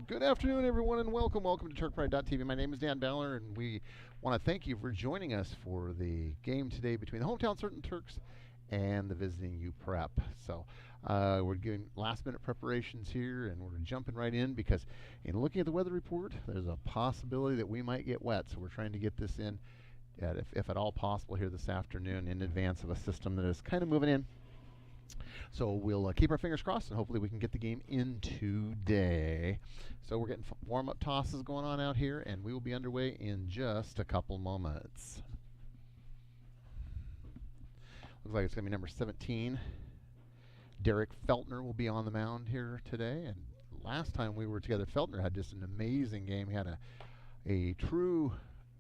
Good afternoon, everyone, and welcome to TurkPride.tv. My name is Dan Baller, and we want to thank you for joining us for the game today between the hometown Sultan Turks and the visiting UPrep. So we're doing last-minute preparations here, and we're jumping right in because in looking at the weather report, there's a possibility that we might get wet. So we're trying to get this in, if at all possible, here this afternoon in advance of a system that is kind of moving in. So we'll keep our fingers crossed, and hopefully we can get the game in today. So we're getting warm-up tosses going on out here, and we will be underway in just a couple moments. Looks like it's going to be number 17. Derek Feltner will be on the mound here today. And last time we were together, Feltner had just an amazing game. He had a true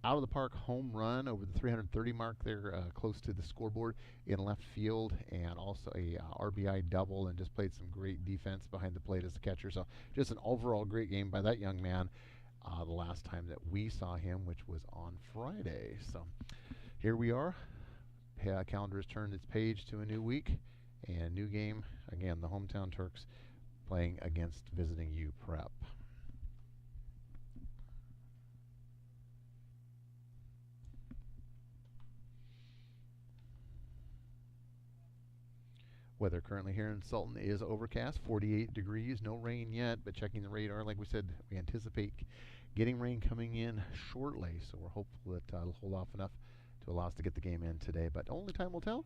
out-of-the-park home run over the 330 mark there, close to the scoreboard in left field, and also a RBI double, and just played some great defense behind the plate as a catcher. So just an overall great game by that young man the last time that we saw him, which was on Friday. So here we are. Calendar has turned its page to a new week and new game. Again, the hometown Turks playing against visiting UPrep. Weather currently here in Sultan is overcast, 48 degrees, no rain yet, but checking the radar, like we said, we anticipate getting rain coming in shortly, so we're hopeful that it'll hold off enough to allow us to get the game in today, but only time will tell,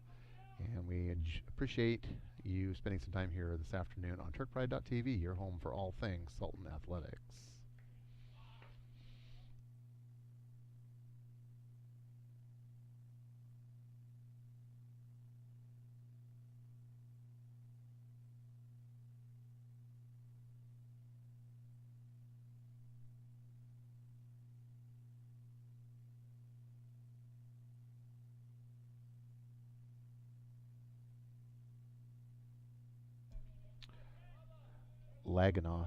and we appreciate you spending some time here this afternoon on TurkPride.tv, your home for all things Sultan athletics. Laganoff.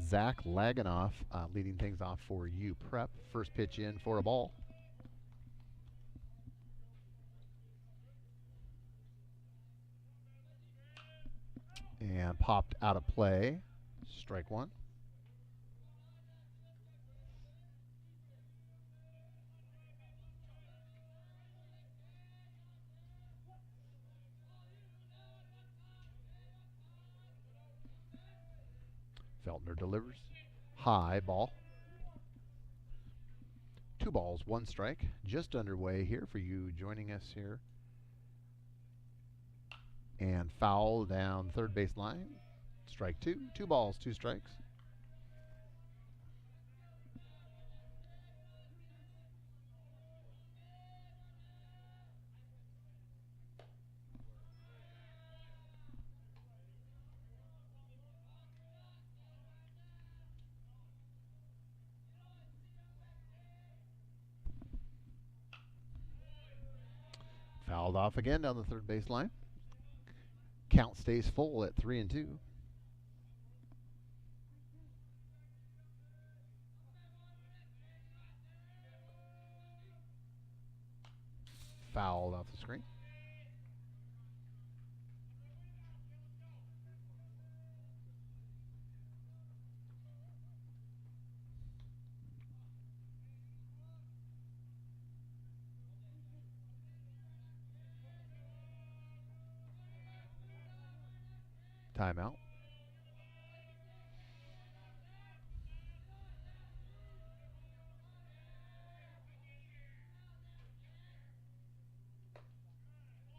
Zach Laganoff leading things off for UPrep. First pitch in for a ball. And popped out of play. Strike one. Feltner delivers. High ball. 2 balls, 1 strike. Just underway here for you joining us here. And foul down third base line. Strike 2. 2 balls, 2 strikes. Fouled off again down the third base line. Count stays full at 3-2. Fouled off the screen. Timeout.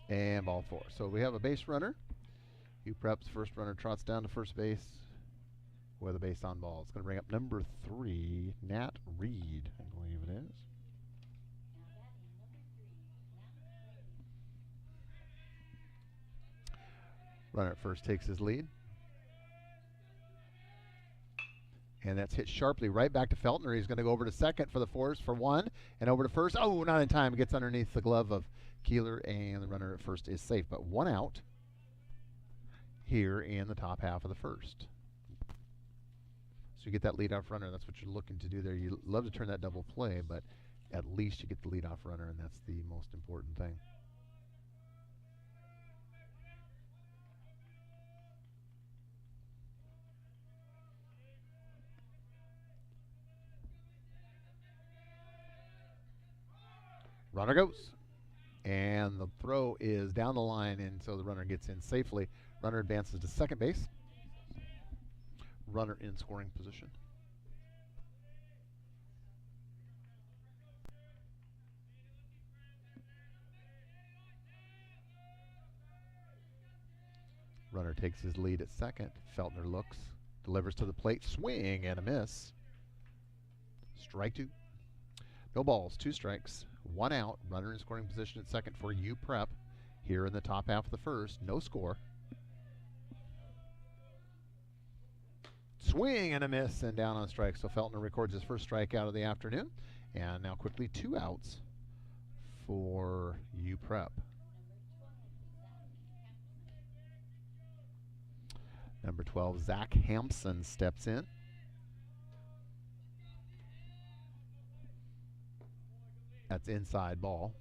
And ball 4. So we have a base runner. UPrep's first runner trots down to first base with a base on ball. It's going to bring up number 3, Nat Reed, I believe it is. Runner at first takes his lead. And that's hit sharply right back to Feltner. He's going to go over to second for the force for 1. And over to first. Oh, not in time. It gets underneath the glove of Keeler, and the runner at first is safe. But 1 out here in the top half of the first. So you get that leadoff runner. That's what you're looking to do there. You love to turn that double play, but at least you get the leadoff runner, and that's the most important thing. Runner goes. And the throw is down the line, and so the runner gets in safely. Runner advances to second base. Runner in scoring position. Runner takes his lead at second. Feltner looks, delivers to the plate, swing and a miss. Strike two. No balls, 2 strikes, 1 out. Runner in scoring position at second for UPrep. Here in the top half of the first, no score. Swing and a miss and down on strike. So Feltner records his first strikeout of the afternoon. And now quickly 2 outs for UPrep. Number 12, Zach Hampson steps in. That's inside ball.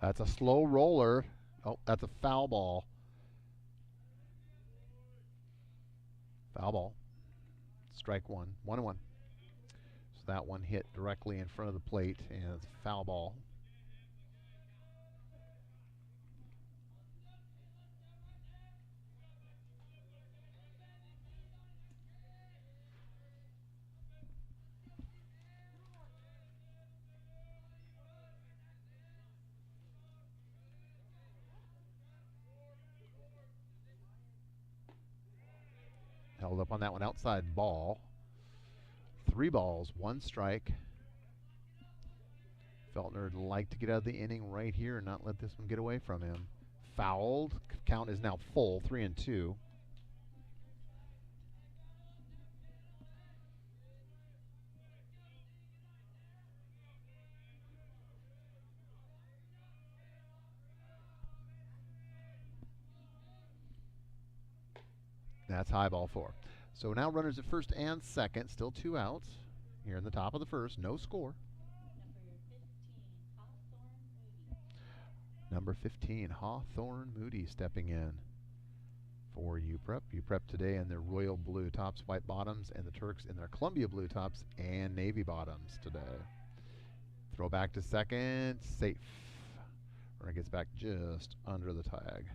That's a slow roller. Oh, that's a foul ball. Foul ball. Strike one. 1-1. So that one hit directly in front of the plate, and it's a foul ball. Held up on that one, outside ball. 3 balls, 1 strike. Feltner would like to get out of the inning right here and not let this one get away from him. Fouled. Count is now full, 3-2. That's high, ball 4. So now runners at first and second, still 2 outs. Here in the top of the first, no score. Number 15, Hawthorne Moody stepping in for UPrep. UPrep today in their royal blue tops, white bottoms, and the Turks in their Columbia blue tops and navy bottoms today. Throw back to second, safe. Runner gets back just under the tag.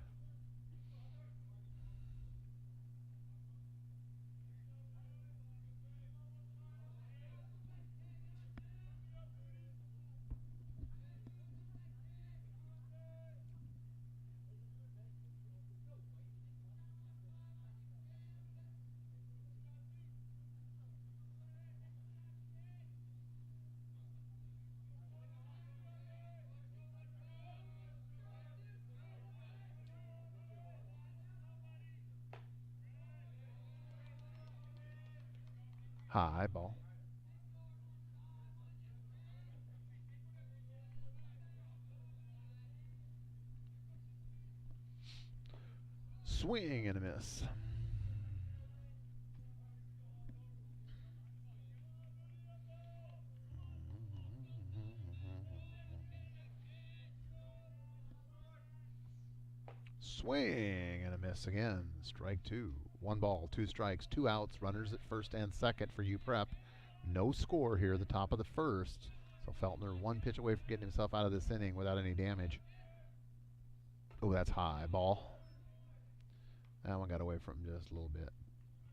High ball. Swing and a miss. Swing and a miss again. Strike 2. 1 ball, 2 strikes, 2 outs. Runners at first and second for UPrep. No score here at the top of the first. So Feltner 1 pitch away from getting himself out of this inning without any damage. Oh, that's high. Ball. That one got away from him just a little bit.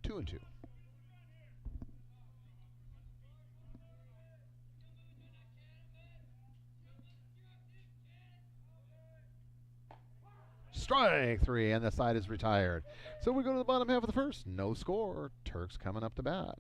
2-2. Strike 3, and the side is retired. So we go to the bottom half of the first. No score. Turks coming up to bat.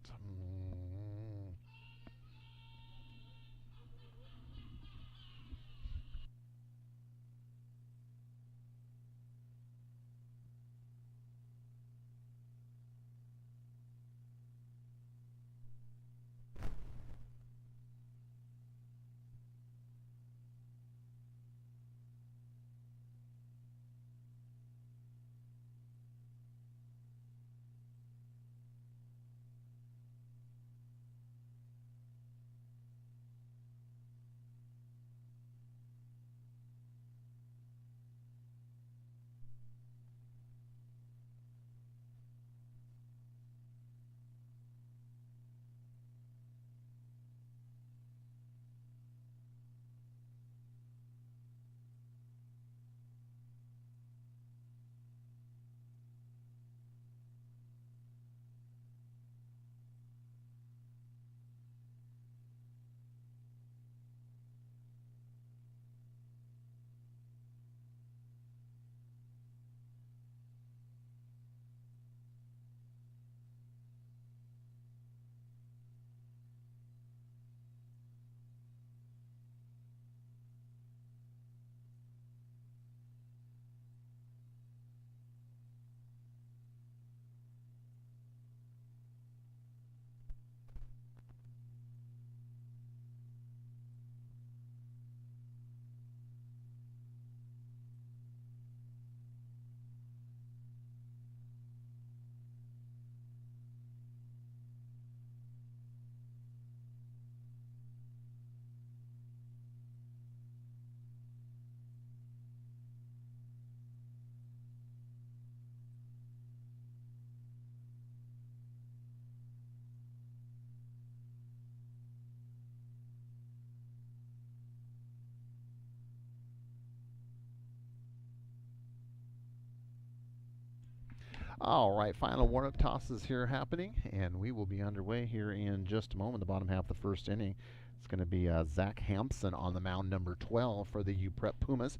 All right, final warm-up tosses here happening, and we will be underway here in just a moment. The bottom half of the first inning. It's going to be Zach Hampson on the mound, number 12 for the UPrep Pumas.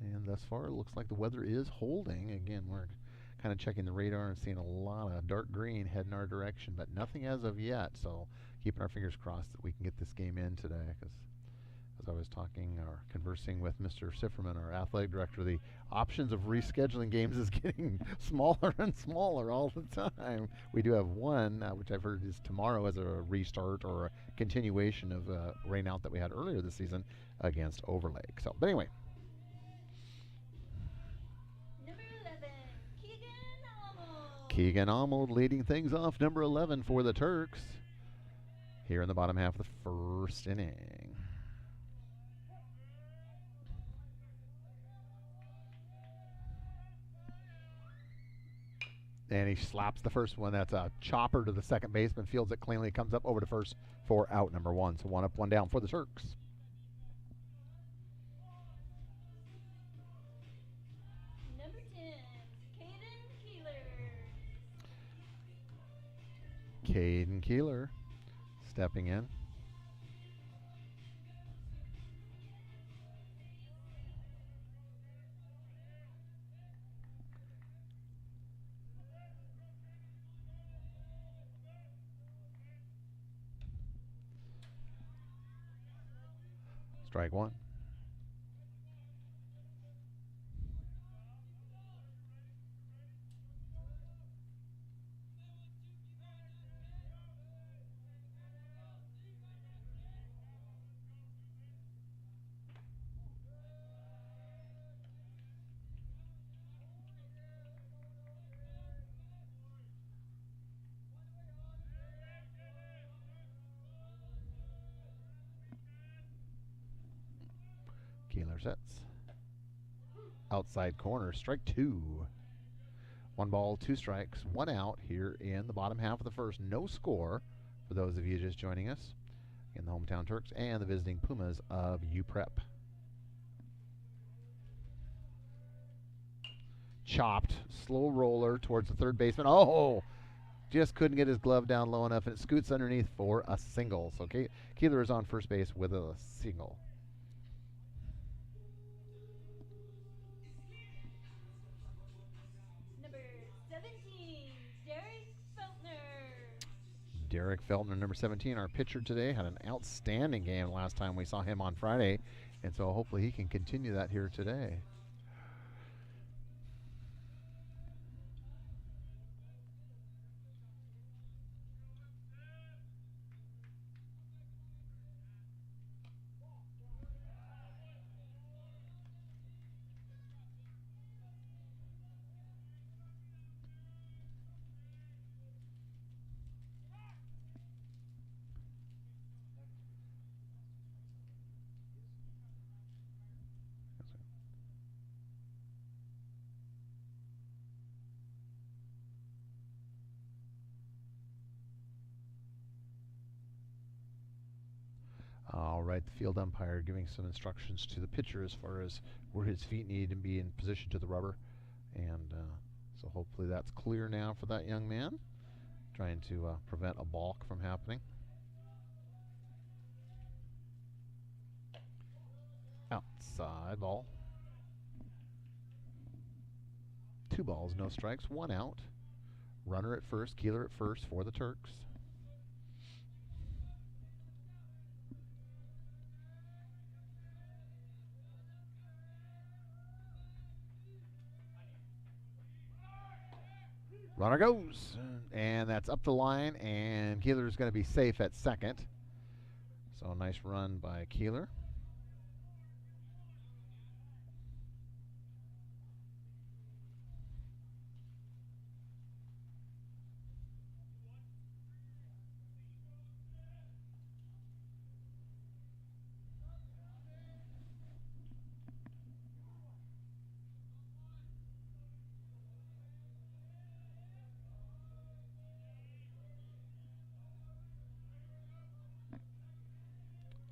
And thus far, it looks like the weather is holding. Again, we're kind of checking the radar and seeing a lot of dark green heading our direction, but nothing as of yet. So keeping our fingers crossed that we can get this game in today. Because as I was talking or conversing with Mr. Sifferman, our athletic director, the options of rescheduling games is getting smaller and smaller all the time. We do have one, which I've heard is tomorrow as a restart or a continuation of a rainout that we had earlier this season against Overlake. So, but anyway. Keegan Almold leading things off, number 11 for the Turks here in the bottom half of the first inning. And he slaps the first one. That's a chopper to the second baseman, fields it cleanly, comes up over to first for out number 1. So 1 up, 1 down for the Turks. Caden Keeler stepping in. Strike 1. Keeler sets. Outside corner, strike 2. 1 ball, 2 strikes, 1 out here in the bottom half of the first. No score for those of you just joining us in the hometown Turks and the visiting Pumas of UPrep. Chopped, slow roller towards the third baseman. Oh, just couldn't get his glove down low enough, and it scoots underneath for a single. So Keeler is on first base with a single. Derek Feltner, number 17, our pitcher today, had an outstanding game last time we saw him on Friday, and so hopefully he can continue that here today. All right, the field umpire giving some instructions to the pitcher as far as where his feet need to be in position to the rubber. And so hopefully that's clear now for that young man, trying to prevent a balk from happening. Outside ball. 2 balls, no strikes, 1 out. Runner at first, Keeler at first for the Turks. Runner goes, and that's up the line, and Keeler is going to be safe at second. So nice run by Keeler.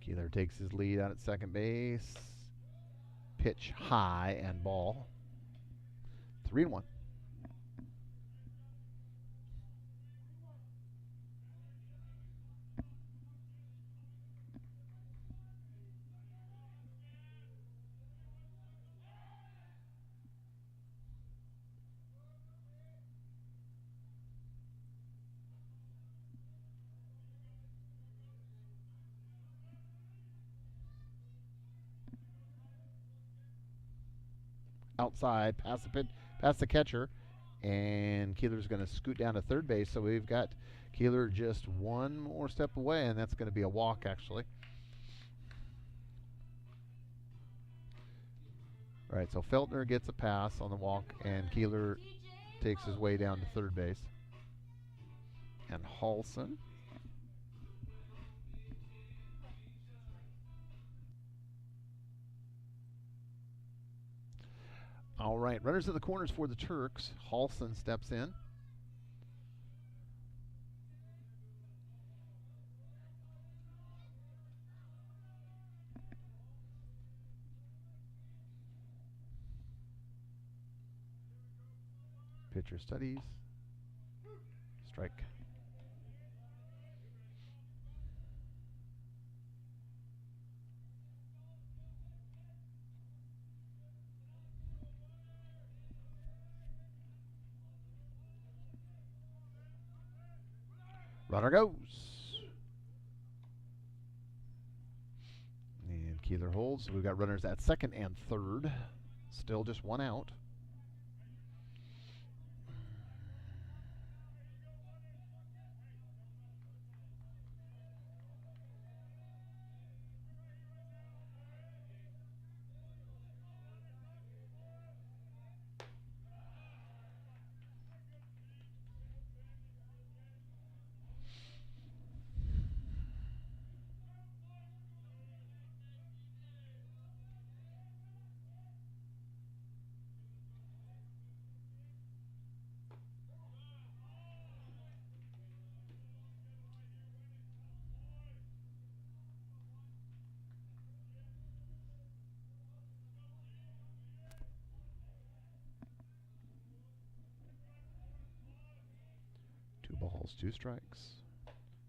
Keeler takes his lead out at second base. Pitch high and ball. 3-1. Outside, past the catcher, and Keeler's going to scoot down to third base. So we've got Keeler just one more step away, and that's going to be a walk, actually. All right, so Feltner gets a pass on the walk, and Keeler takes his way down to third base. And Halson. All right, runners at the corners for the Turks. Halson steps in. Pitcher studies. Strike. Runner goes. And Keeler holds. So we've got runners at second and third. Still just one out. Two balls, two strikes.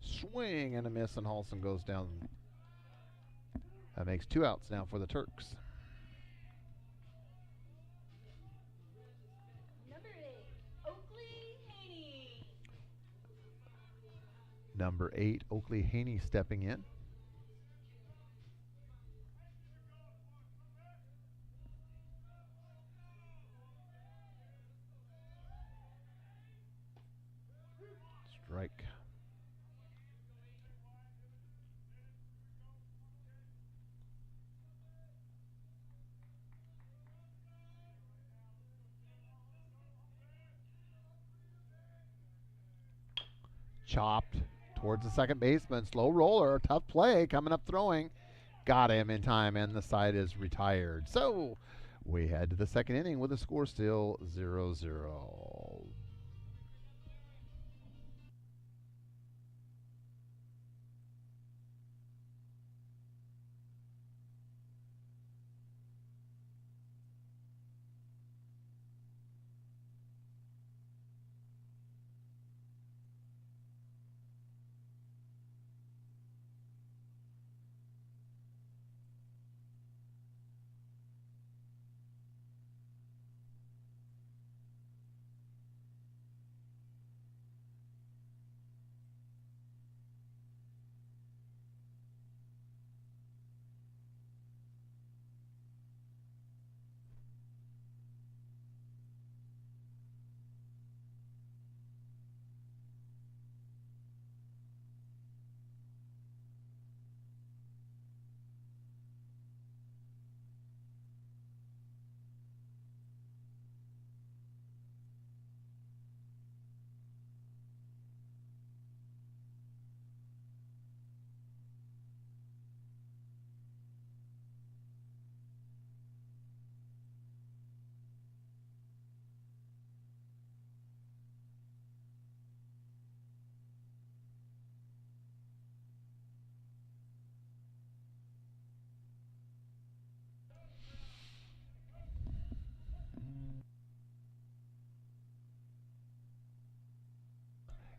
Swing and a miss, and Halson goes down. That makes 2 outs now for the Turks. Number 8, Oakley Haney stepping in. Strike. Chopped towards the second baseman. Slow roller. Tough play. Coming up throwing. Got him in time, and the side is retired. So we head to the second inning with the score still 0-0.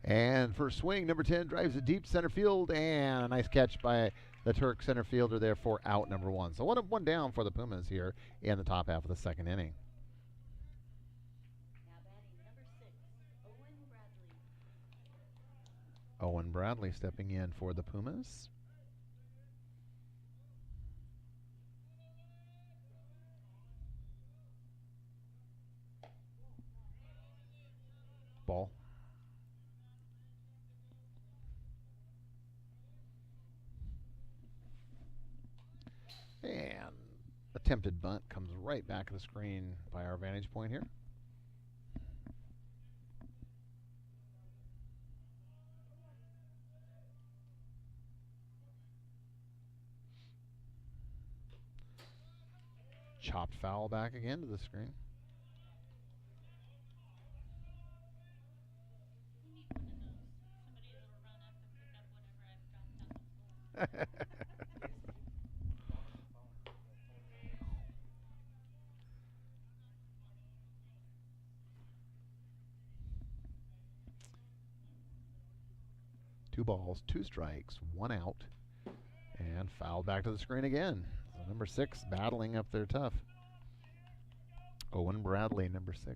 And first swing, number 10 drives it deep center field, and a nice catch by the Turk center fielder there for out number 1. So one down for the Pumas here in the top half of the second inning. Owen Bradley stepping in for the Pumas. Ball. And attempted bunt comes right back of the screen by our vantage point here. Chopped foul back again to the screen. Two balls, two strikes, one out, and fouled back to the screen again. So number 6 battling up there tough. Owen Bradley, number 6.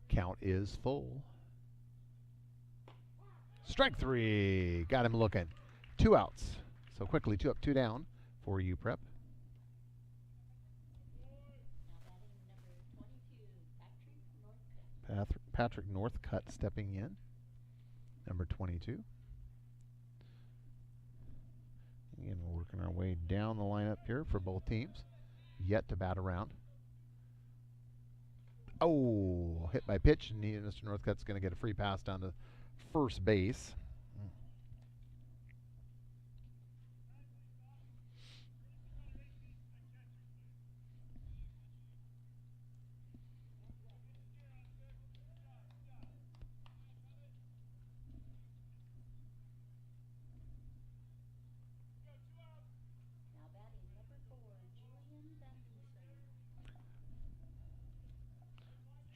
Count is full. Strike 3. Got him looking. 2 outs. So quickly 2 up, 2 down for UPrep. Patrick Northcutt stepping in. Number 22. Again, we're working our way down the lineup here for both teams. Yet to bat around. Oh, hit by pitch, and Mr. Northcutt's going to get a free pass down to first base.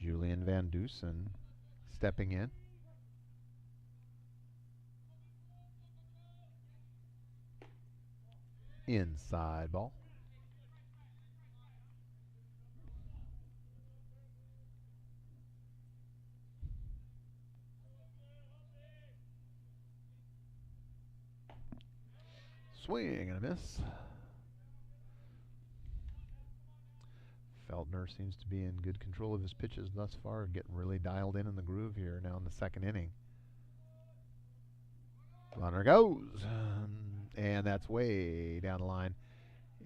Julian Van Dusen stepping in. Inside ball. Swing and a miss. Feltner seems to be in good control of his pitches thus far, getting really dialed in the groove here now in the second inning. Runner goes, and that's way down the line,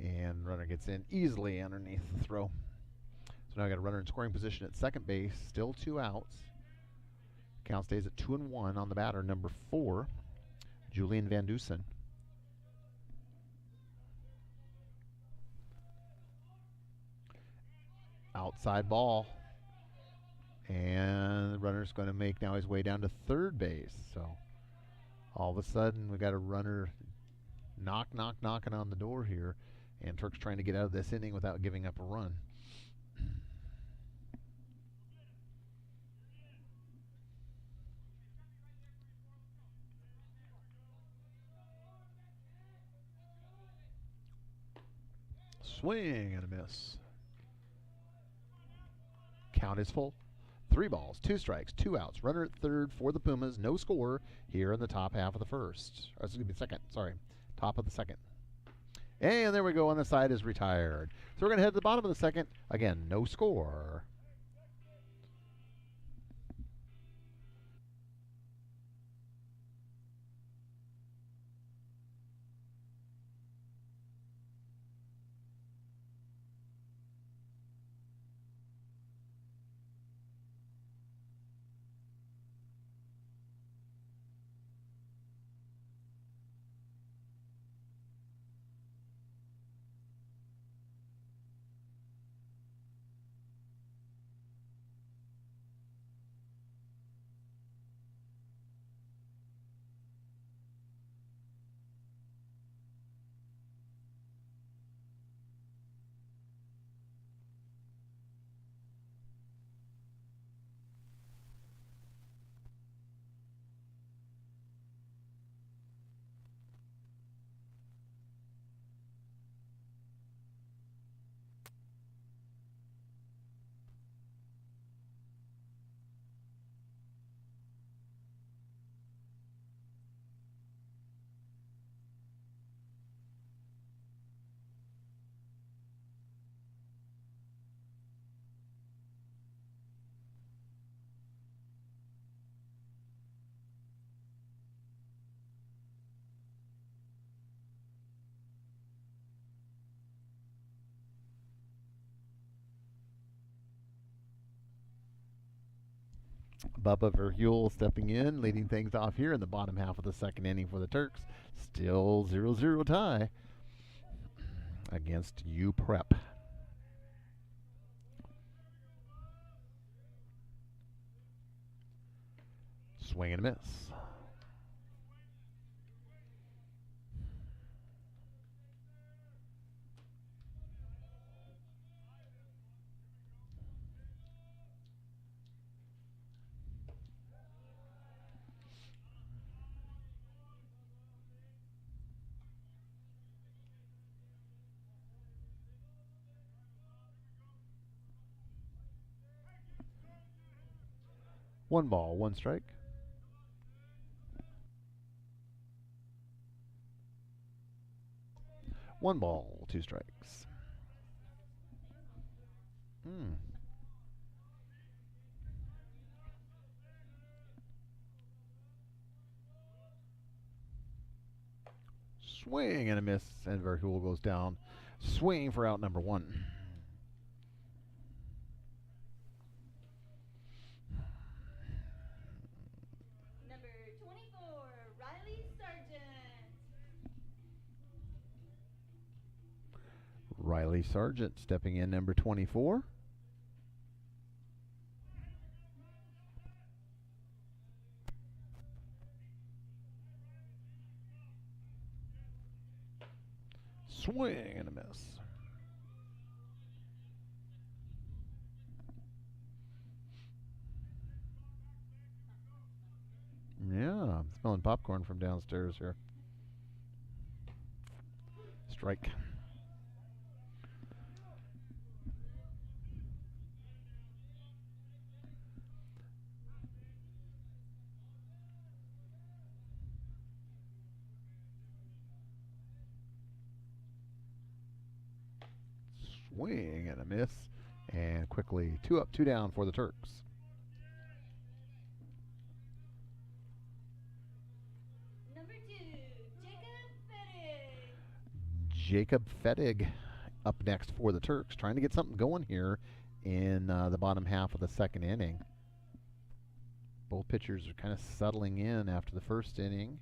and runner gets in easily underneath the throw. So now I got a runner in scoring position at second base, still 2 outs. Count stays at 2-1 on the batter, number 4, Julian Van Dusen. Outside ball, and the runner's going to make now his way down to third base. So all of a sudden we got a runner knocking on the door here, and Turk's trying to get out of this inning without giving up a run. Swing and a miss. Count is full. 3 balls, 2 strikes, 2 outs. Runner at third for the Pumas. No score here in the top half of the first. Or excuse me, second. Sorry, top of the second. And there we go. On the side is retired. So we're going to head to the bottom of the second. Again, no score. Bubba Verhule stepping in, leading things off here in the bottom half of the second inning for the Turks. Still 0-0 tie against UPrep. Swing and a miss. One ball, one strike. One ball, two strikes. Swing and a miss, and Verhule goes down. Swing for out number one. Number 24, Riley Sargent. Riley Sargent stepping in, number 24. Swing and a miss. Yeah, I'm smelling popcorn from downstairs here. Strike. Swing and a miss. And quickly, 2 up, 2 down for the Turks. Number 2, Jacob Fettig. Jacob Fettig up next for the Turks, trying to get something going here in the bottom half of the second inning. Both pitchers are kind of settling in after the first inning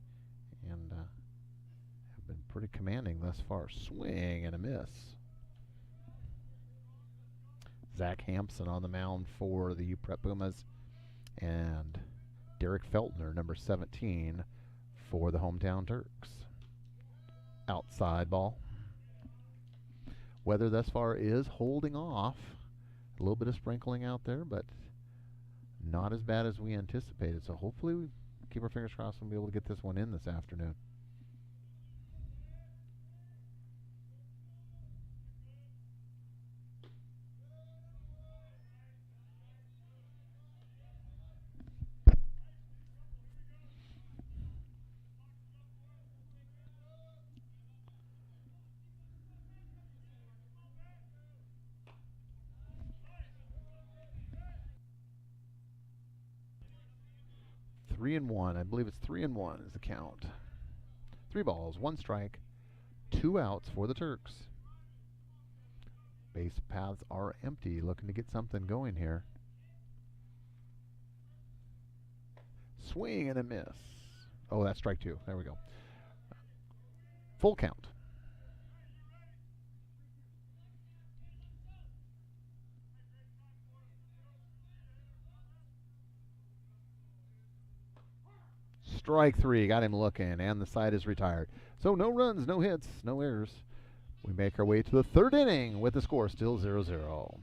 and have been pretty commanding thus far. Swing and a miss. Zach Hampson on the mound for the UPrep Pumas, and Derek Feltner, number 17, for the hometown Turks. Outside ball. Weather thus far is holding off. A little bit of sprinkling out there, but not as bad as we anticipated. So hopefully we keep our fingers crossed and be able to get this one in this afternoon. Three and one. I believe it's 3-1 is the count. 3 balls, 1 strike, 2 outs for the Turks. Base paths are empty, looking to get something going here. Swing and a miss. Oh, that's strike 2. There we go. Full count. Strike 3. Got him looking, and the side is retired. So no runs, no hits, no errors. We make our way to the third inning with the score still 0-0.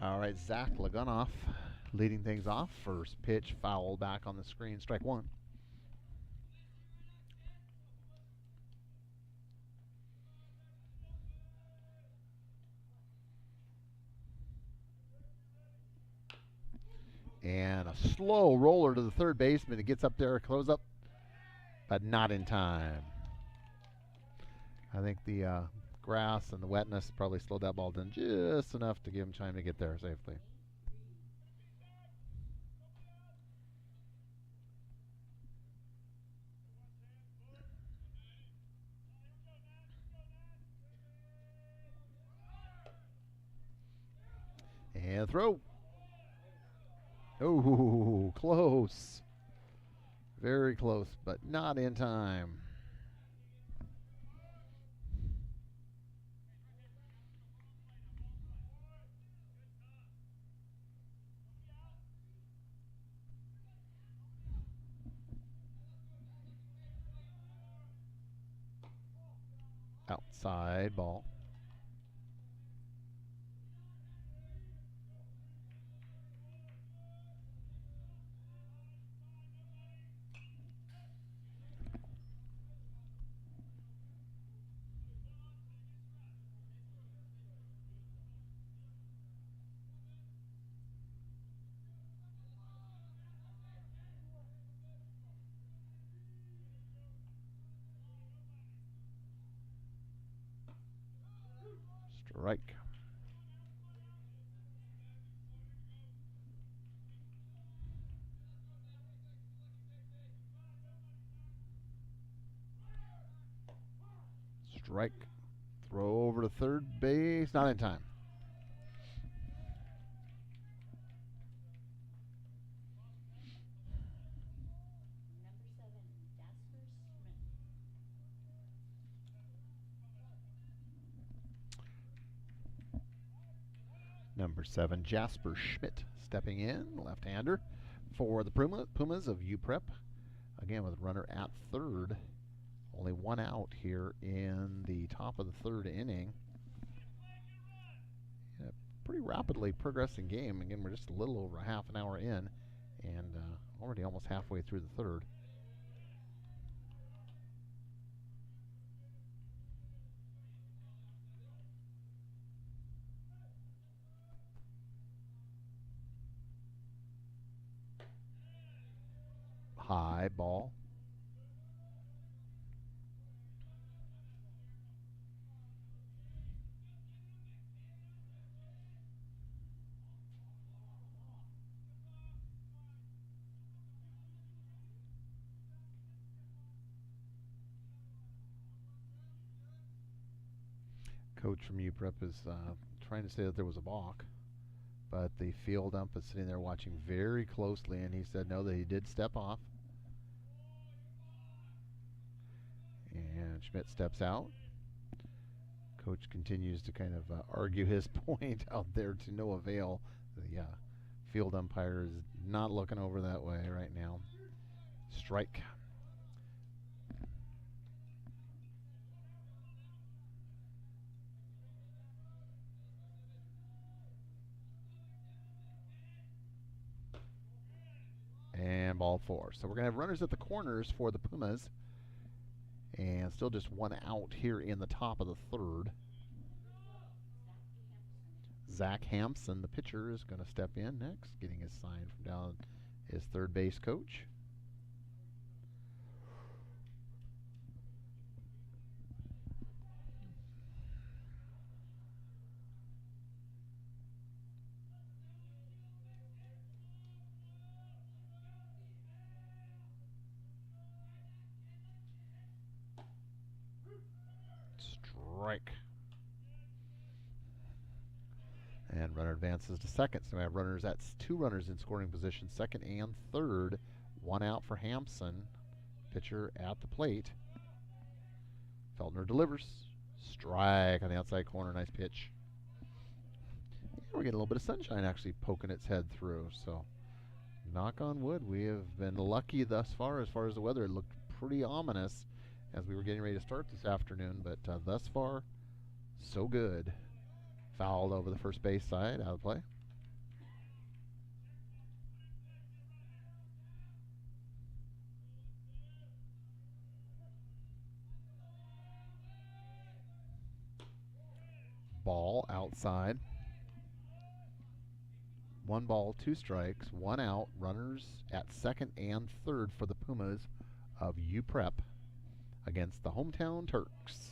All right, Zach Lagunoff leading things off. First pitch, foul back on the screen, strike one. And a slow roller to the third baseman. It gets up there, close up, but not in time. I think the grass and the wetness probably slowed that ball down just enough to give him time to get there safely. And throw. Oh, close. Very close, but not in time. Outside ball. Strike. Strike. Throw over to third base. Not in time. Number 7, Jasper Schmidt stepping in, left-hander for the Pumas of UPrep. Again, with a runner at third. Only one out here in the top of the third inning. Yeah, pretty rapidly progressing game. Again, we're just a little over half an hour in and already almost halfway through the third. High ball. Coach from UPrep is trying to say that there was a balk, but the field ump is sitting there watching very closely, and he said no, that he did step off. And Schmidt steps out. Coach continues to kind of argue his point out there to no avail. The field umpire is not looking over that way right now. Strike. And ball 4. So we're going to have runners at the corners for the Pumas. And still just one out here in the top of the third. Zach Hampson, the pitcher, is going to step in next, getting his sign from down his third base coach. Strike. And runner advances to second. So we have runners. That's 2 runners in scoring position, second and third. One out for Hampson. Pitcher at the plate. Feltner delivers. Strike on the outside corner. Nice pitch. We're getting a little bit of sunshine actually poking its head through. So knock on wood, we have been lucky thus far as the weather. It looked pretty ominous as we were getting ready to start this afternoon, but thus far, so good. Fouled over the first base side, out of play. Ball outside. 1 ball, 2 strikes, 1 out. Runners at second and third for the Pumas of UPrep against the hometown Turks.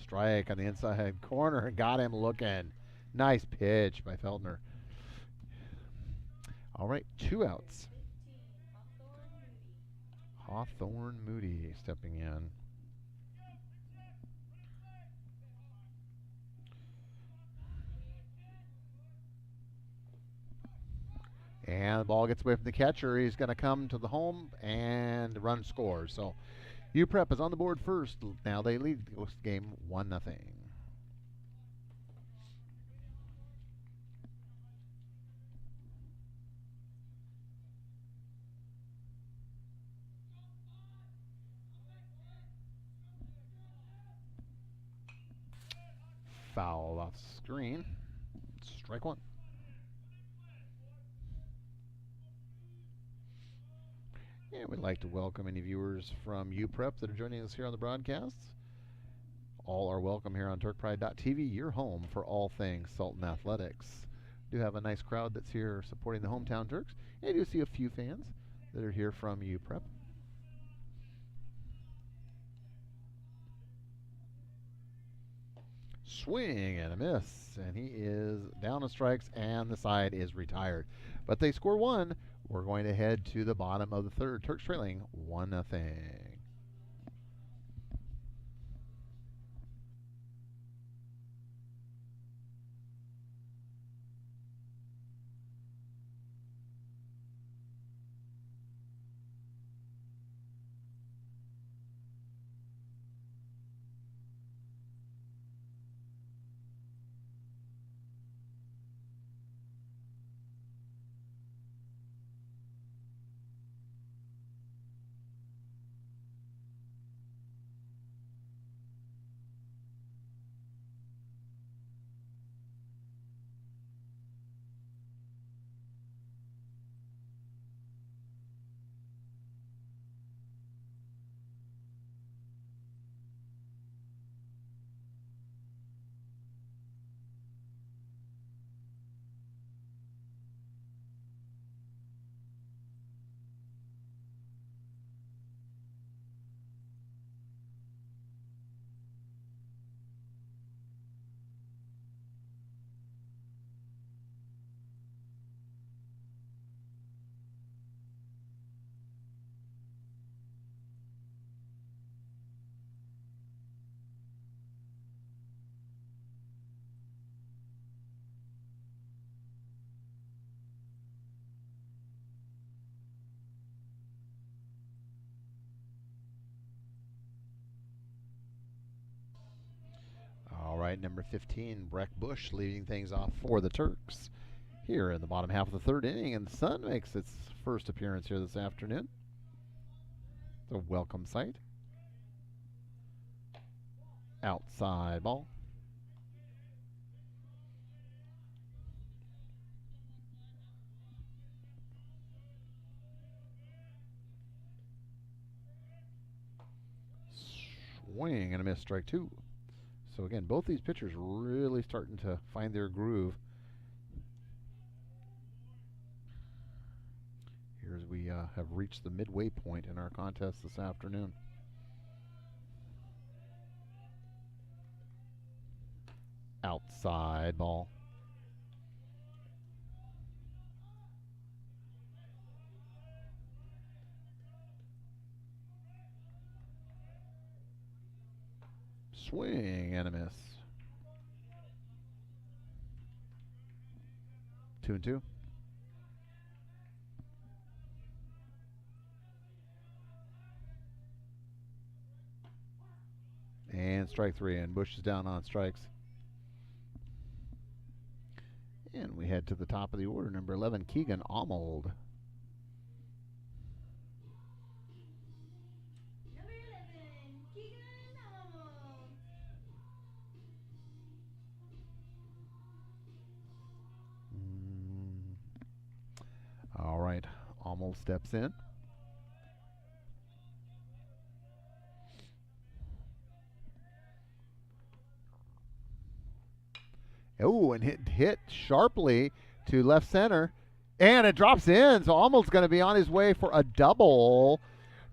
Strike on the inside corner. Got him looking. Nice pitch by Feltner. All right, 2 outs. Hawthorne Moody stepping in. And the ball gets away from the catcher. He's going to come to the home, and the run scores. So UPrep is on the board first. Now they lead this game 1-0. Foul off the screen. Strike 1. And we'd like to welcome any viewers from UPrep that are joining us here on the broadcasts. All are welcome here on TurkPride.tv, your home for all things Sultan Athletics. We do have a nice crowd that's here supporting the hometown Turks. And I do see a few fans that are here from UPrep. Swing and a miss, and he is down on strikes, and the side is retired. But they score 1. We're going to head to the bottom of the third. Turks trailing 1-0. All right, number 15, Breck Bush leading things off for the Turks here in the bottom half of the third inning, and the sun makes its first appearance here this afternoon. It's a welcome sight. Outside ball. Swing and a miss, strike 2. So again, both these pitchers really starting to find their groove. Here as we have reached the midway point in our contest this afternoon. Outside ball. Swing and a miss. 2-2. And strike 3, and Bush is down on strikes. And we head to the top of the order, number 11, Keegan Arnold. Number 11, Keegan Arnold. All right, Arnold steps in. Oh, and hit sharply to left center. And it drops in, so Almold's going to be on his way for a double.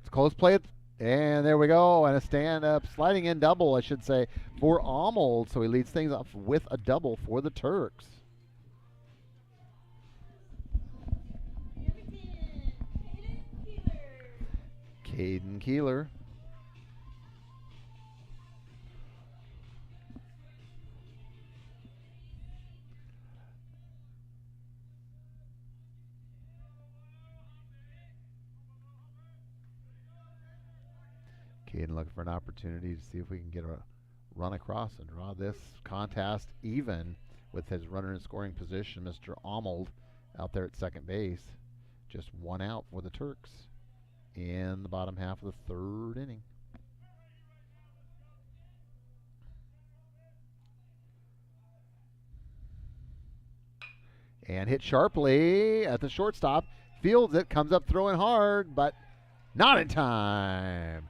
It's a close play, and there we go. And a stand-up, sliding in double, I should say, for Almold. So he leads things off with a double for the Turks. Number 10, Hayden Keeler. Caden Keeler. Caden looking for an opportunity to see if we can get a run across and draw this contest even with his runner in scoring position, Mr. Almold, out there at second base. Just one out for the Turks in the bottom half of the third inning. And hit sharply at the shortstop. Fields it, comes up throwing hard, but not in time.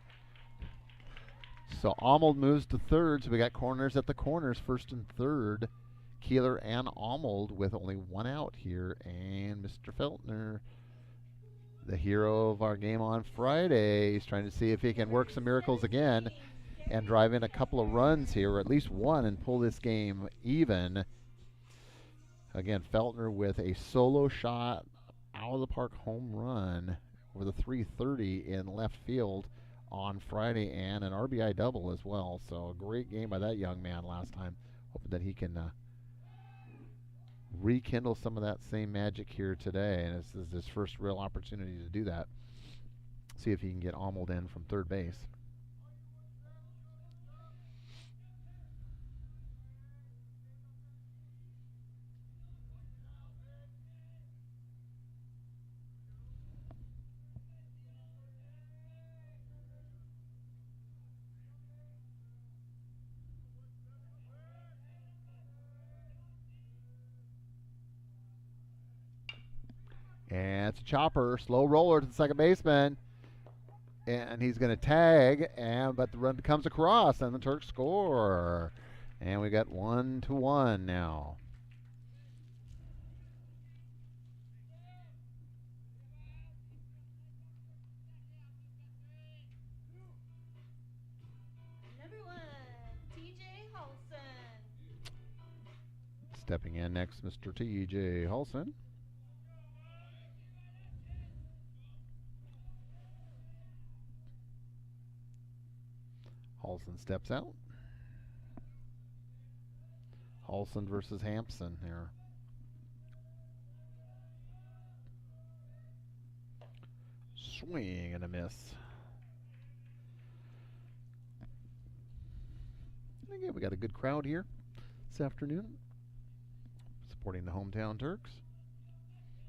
So Almold moves to third, so we got corners at the corners, first and third. Keeler and Almold with only one out here. And Mr. Feltner, the hero of our game on Friday, he's trying to see if he can work some miracles again and drive in a couple of runs here, or at least one, and pull this game even. Again, Feltner with a solo shot, out of the park home run with a 330 in left field on Friday, and an RBI double as well. So a great game by that young man last time. Hoping that he can rekindle some of that same magic here today, and this is his first real opportunity to do that. See if he can get Almold in from third base. And it's a chopper, slow roller to the second baseman. And he's going to tag, but the run comes across, and the Turks score. And we got 1-1 now. Number 1, TJ Holson. Stepping in next, Mr. T.J. Holson. Holson steps out. Holson versus Hampson here. Swing and a miss. And again, we got a good crowd here this afternoon, supporting the hometown Turks,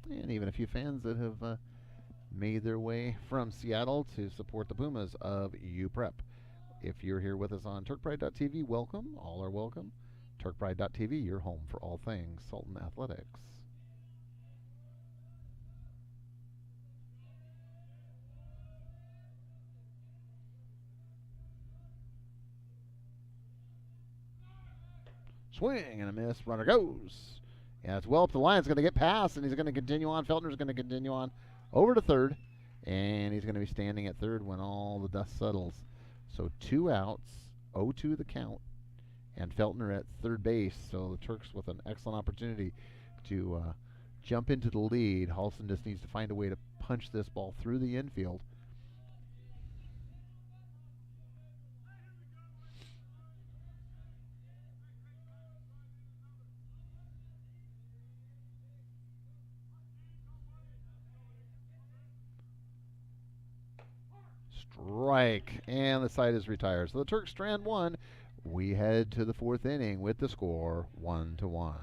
and even a few fans that have made their way from Seattle to support the Pumas of UPrep. If you're here with us on TurkPride.tv, welcome. All are welcome. TurkPride.tv, your home for all things Sultan Athletics. Swing and a miss. Runner goes. And it's well up the line. It's going to get past, and he's going to continue on. Feltner's going to continue on over to third, and he's going to be standing at third when all the dust settles. So 2 outs, 0-2 the count, and Feltner at third base. So the Turks with an excellent opportunity to jump into the lead. Halston just needs to find a way to punch this ball through the infield. Strike, and the side is retired. So the Turks strand one. We head to the fourth inning with the score 1-1.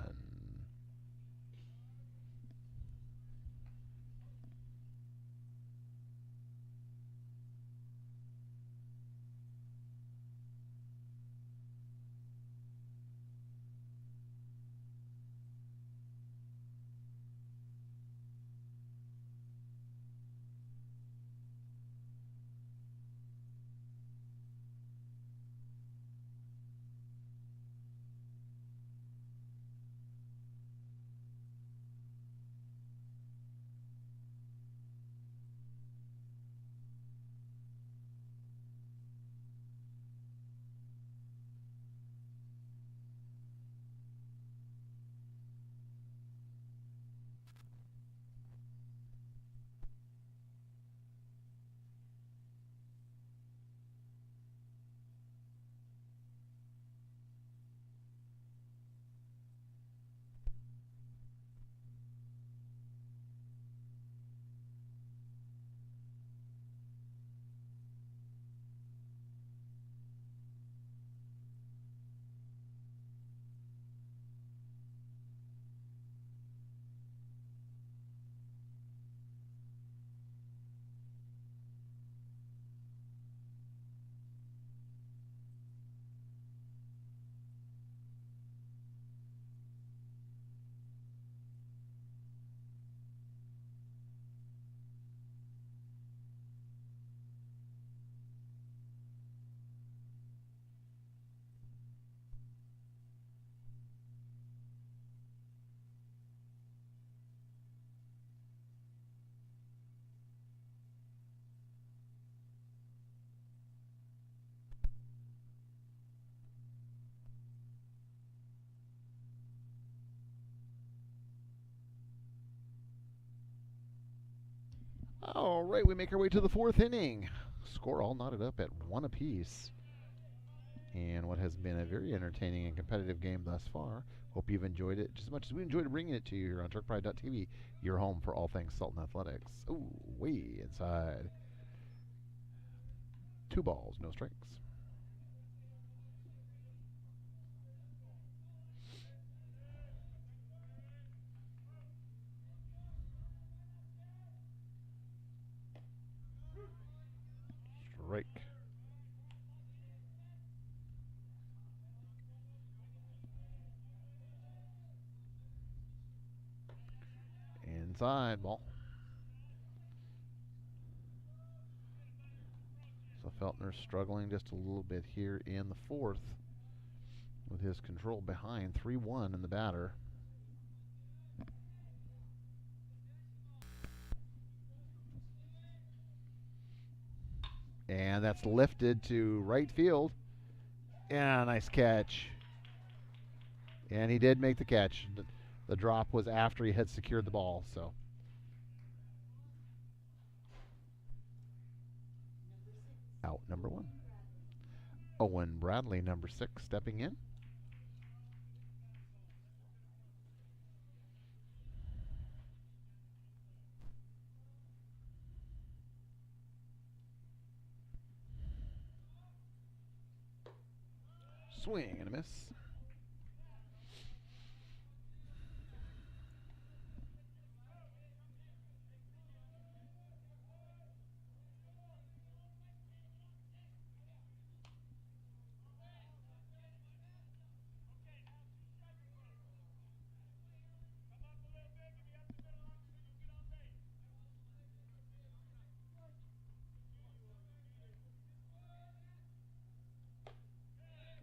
All right, we make our way to the fourth inning. Score all knotted up at 1 apiece. And what has been a very entertaining and competitive game thus far. Hope you've enjoyed it just as much as we enjoyed bringing it to you here on TurkPride.tv, your home for all things Sultan Athletics. Ooh, way inside. 2 balls, no strikes. Strike. Inside ball. So Feltner's struggling just a little bit here in the fourth with his control behind 3-1 in the batter. And that's lifted to right field. Yeah, nice catch. And he did make the catch. The drop was after he had secured the ball, so. Out number 1. Owen Bradley, number 6, stepping in. Swing and a miss.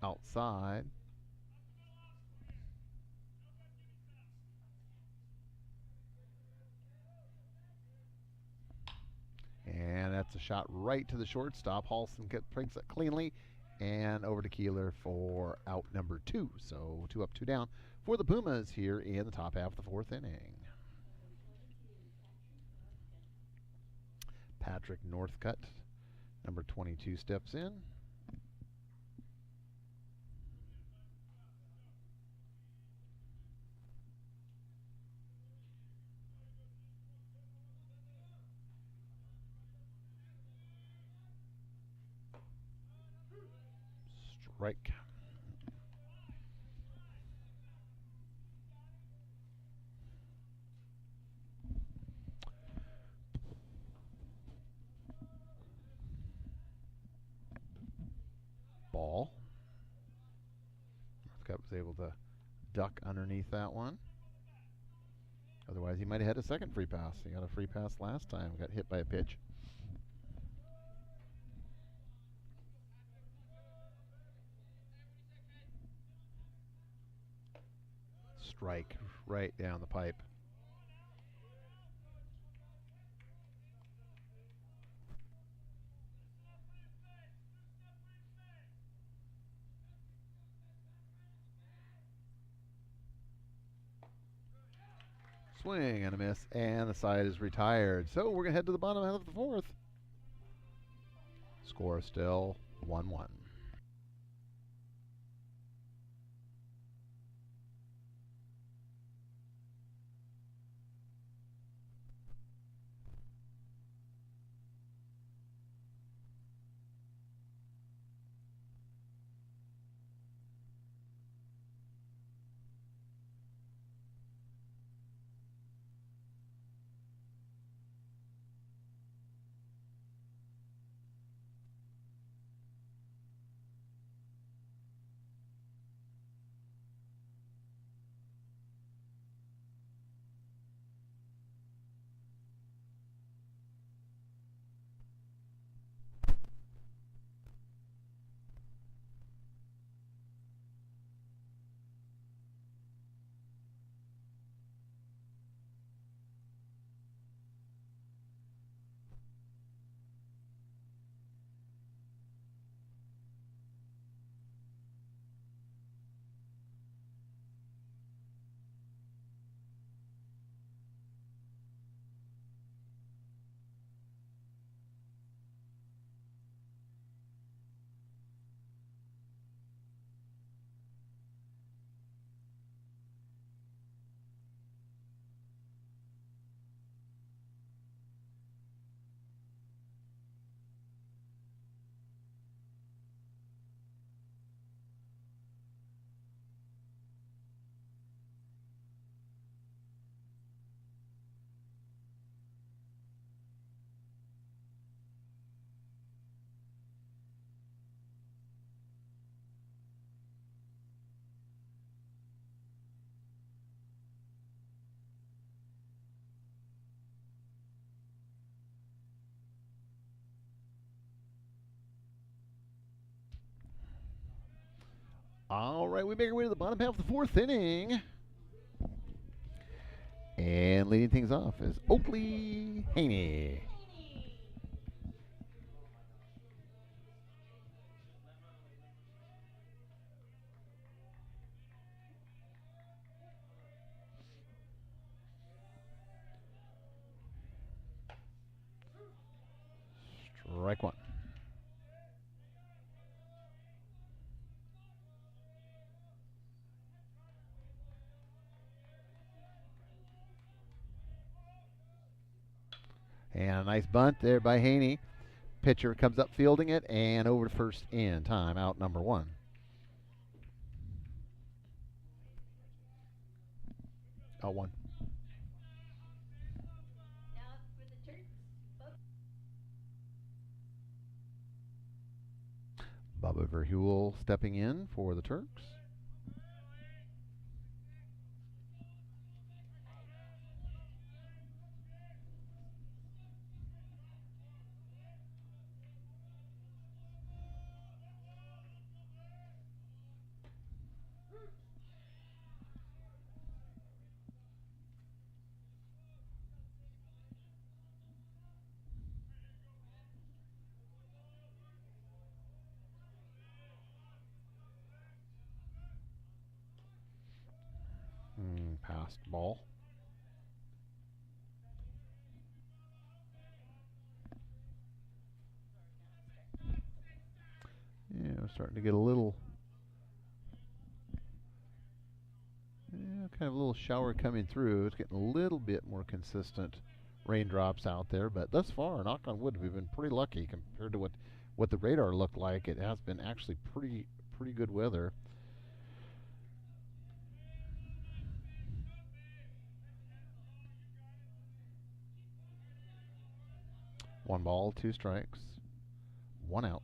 Outside. And that's a shot right to the shortstop. Halston brings it cleanly and over to Keeler for out number 2. So 2 up, 2 down for the Pumas here in the top half of the fourth inning. Patrick Northcutt, number 22, steps in. Strike. Ball. Northcutt was able to duck underneath that one. Otherwise, he might have had a second free pass. He got a free pass last time, got hit by a pitch. Strike right down the pipe. Swing and a miss, and the side is retired. So we're going to head to the bottom half of the fourth. Score still 1-1. All right, we make our way to the bottom half of the fourth inning. And leading things off is Oakley Haney. Strike one. And a nice bunt there by Haney. Pitcher comes up fielding it and over to first in. Time out number one. Out one. Now for the Turks, Bubba Verhule stepping in for the Turks. Passed ball. Yeah, we're starting to get a little, kind of a little shower coming through. It's getting a little bit more consistent raindrops out there, but thus far, knock on wood, we've been pretty lucky compared to what the radar looked like. It has been actually pretty good weather. One ball, two strikes, one out.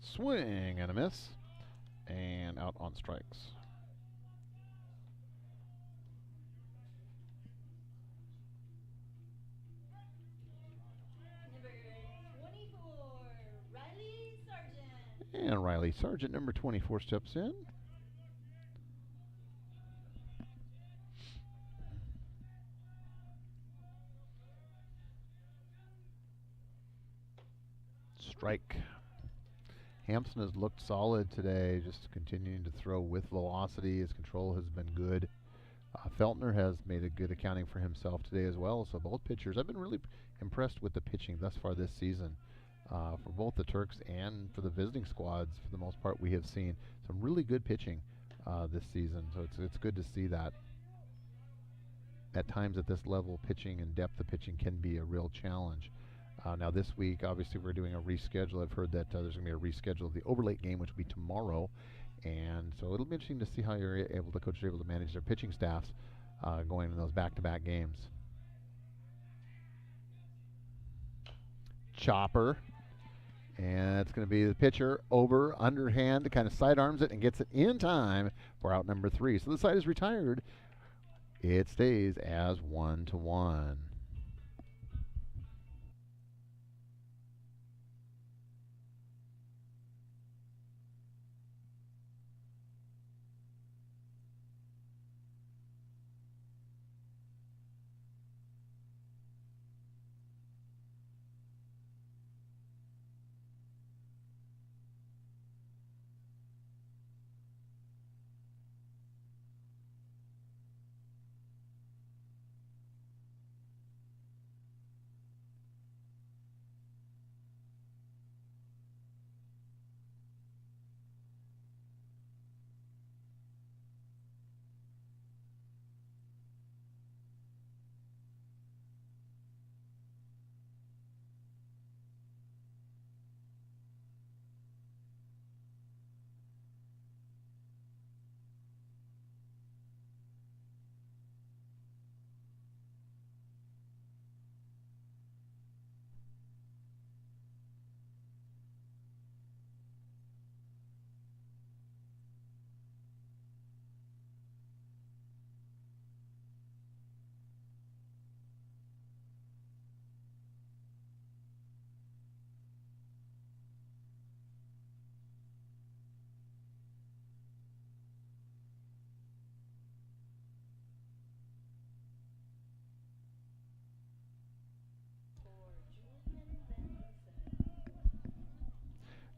Swing and a miss, and out on strikes. number 24, Riley Sargent. And Riley Sargent, number 24, steps in. Strike. Hampson has looked solid today, just continuing to throw with velocity. His control has been good. Feltner has made a good accounting for himself today as well. So both pitchers, I've been really impressed with the pitching thus far this season. For both the Turks and for the visiting squads, for the most part, we have seen some really good pitching this season. So it's good to see that. At times at this level, pitching and depth of pitching can be a real challenge. Now this week, obviously, we're doing a reschedule. I've heard that there's going to be a reschedule of the Overlake game, which will be tomorrow. And so it'll be interesting to see how the coaches are able to manage their pitching staffs going in those back-to-back games. Chopper. And it's going to be the pitcher over, underhand, kind of sidearms it and gets it in time for out number 3. So the side is retired. It stays as 1-1.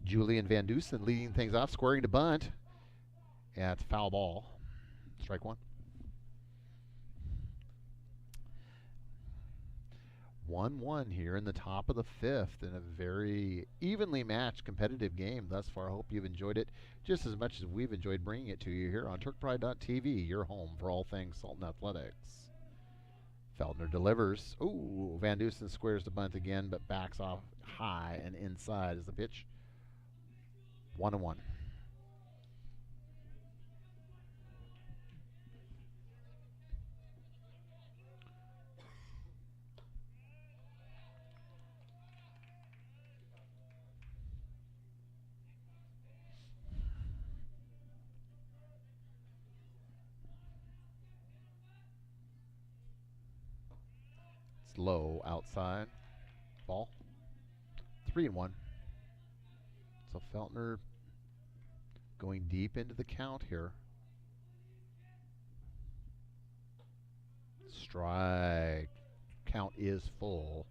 Julian Van Dusen leading things off, squaring to bunt. At foul ball. Strike one. 1-1 here in the top of the fifth in a very evenly matched competitive game thus far. I hope you've enjoyed it just as much as we've enjoyed bringing it to you here on TurkPride.tv, your home for all things Sultan Athletics. Feltner delivers. Ooh, Van Dusen squares the bunt again, but backs off high and inside is the pitch. 1-1. Low outside. Ball. 3-1. So Feltner going deep into the count here. Strike. Count is full.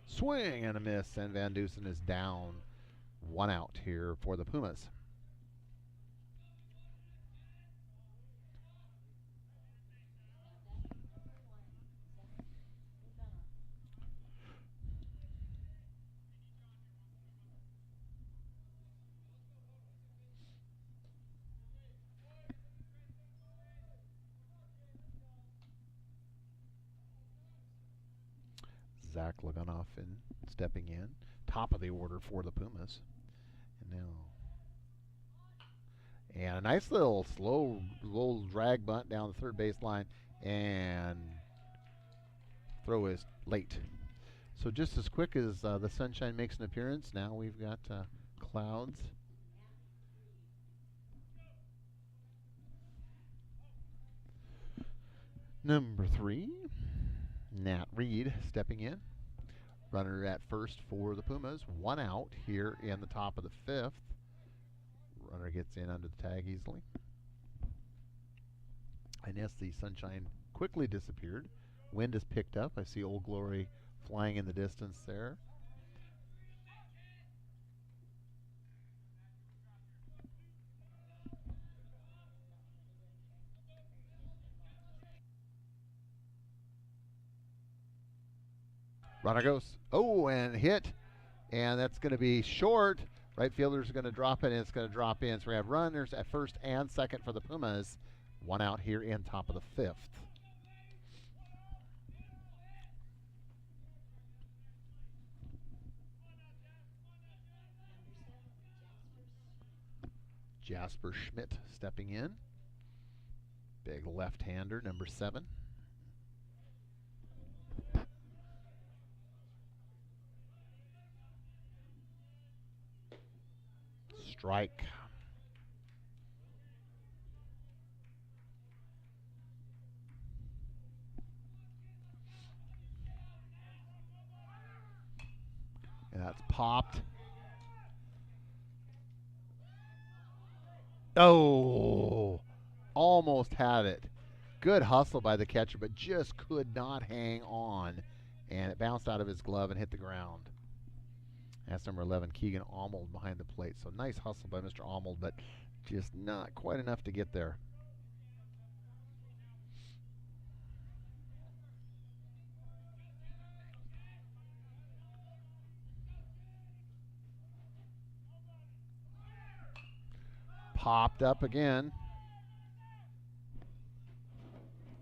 Swing and a miss, and Van Dusen is down. 1 out here for the Pumas. Zach Laganoff stepping in. Top of the order for the Pumas. And a nice little slow drag bunt down the third baseline, and throw is late. So just as quick as the sunshine makes an appearance, now we've got clouds. Number 3, Nat Reed stepping in. Runner at first for the Pumas. 1 out here in the top of the fifth. Runner gets in under the tag easily. And yes, the sunshine quickly disappeared. Wind has picked up. I see Old Glory flying in the distance there. Runner goes. Oh, and hit. And that's going to be short. Right fielder's going to drop it, and it's going to drop in. So we have runners at first and second for the Pumas. 1 out here in top of the fifth. Jasper Schmidt stepping in. Big left-hander, number 7. Strike. And that's popped. Oh, almost had it. Good hustle by the catcher, but just could not hang on. And it bounced out of his glove and hit the ground. That's number 11, Keegan Almold behind the plate. So nice hustle by Mr. Almold, but just not quite enough to get there. Popped up again.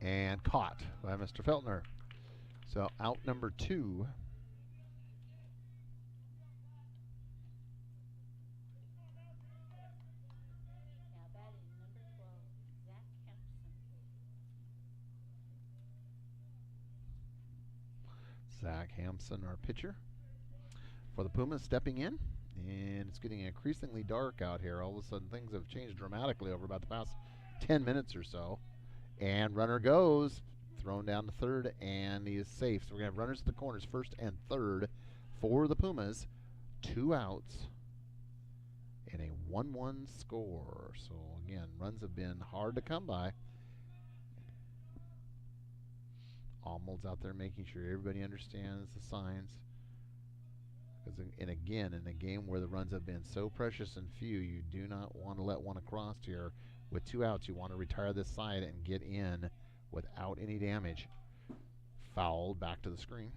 And caught by Mr. Feltner. So out number 2. Zach Hampson, our pitcher for the Pumas, stepping in. And it's getting increasingly dark out here. All of a sudden, things have changed dramatically over about the past 10 minutes or so. And runner goes, thrown down to third, and he is safe. So we're going to have runners at the corners, first and third for the Pumas. 2 outs and a 1-1 score. So, again, runs have been hard to come by. Hommel's out there making sure everybody understands the signs. And again, in a game where the runs have been so precious and few, you do not want to let one across here with 2 outs. You want to retire this side and get in without any damage. Fouled back to the screen.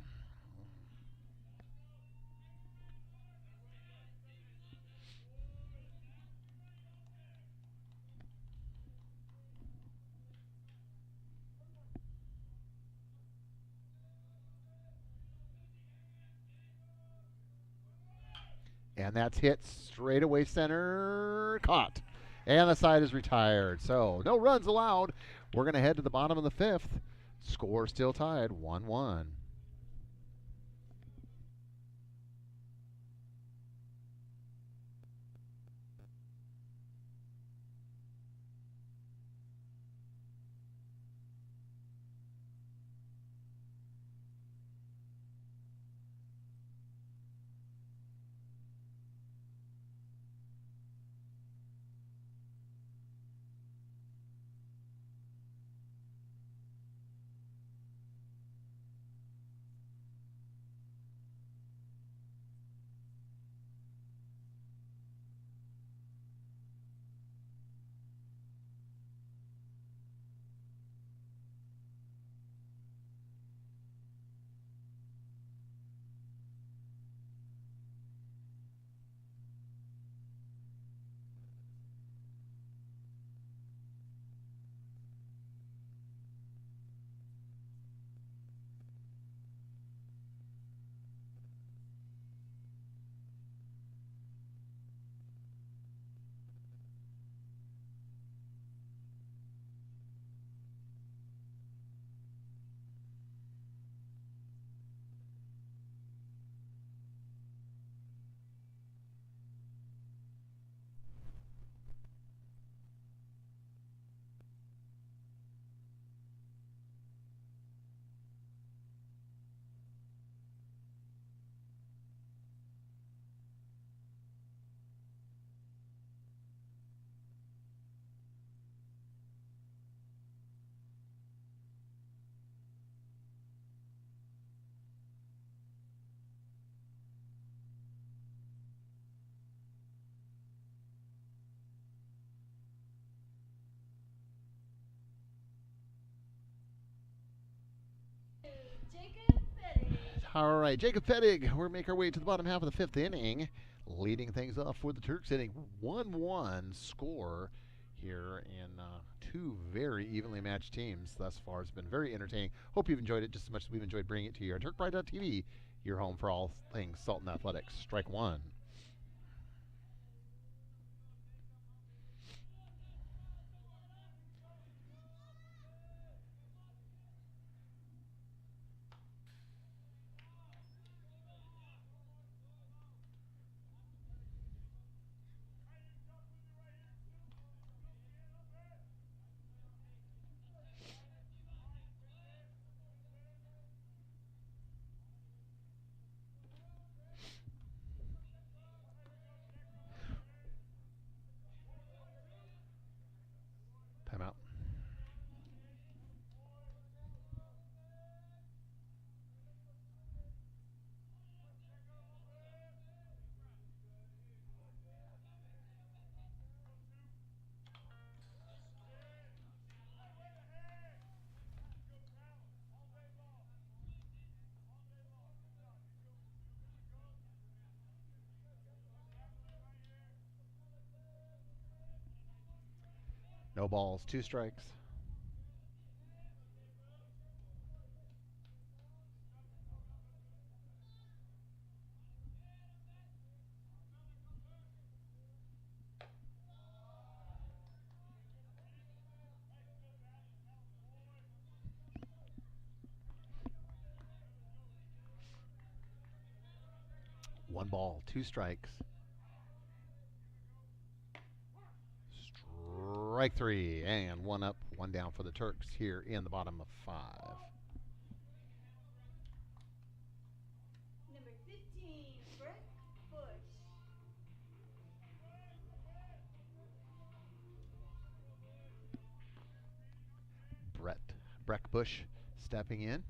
And that's hit straight away center. Caught. And the side is retired. So no runs allowed. We're going to head to the bottom of the 5th. Score still tied 1-1. Jacob Petty. All right, Jacob Fettig. We'll make our way to the bottom half of the 5th inning, leading things off for the Turks, hitting 1-1 score here in 2 very evenly matched teams thus far. It's been very entertaining. Hope you've enjoyed it just as much as we've enjoyed bringing it to you. TurkPride.tv, your home for all things Sultan Athletics. Strike one. Timeout. No balls, 2 strikes. One ball, 2 strikes. Strike 3, and 1 up, 1 down for the Turks here in the bottom of 5. Number 15, Brett Bush. Breck Bush stepping in.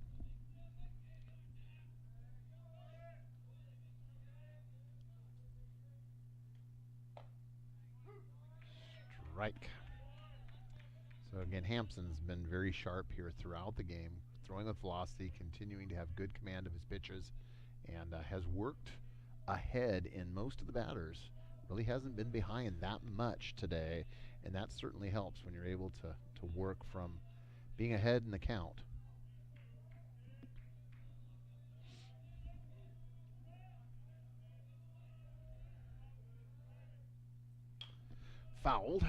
strike. So again, Hampson's been very sharp here throughout the game, throwing with velocity, continuing to have good command of his pitches, and has worked ahead in most of the batters. Really hasn't been behind that much today, and that certainly helps when you're able to work from being ahead in the count. Fouled.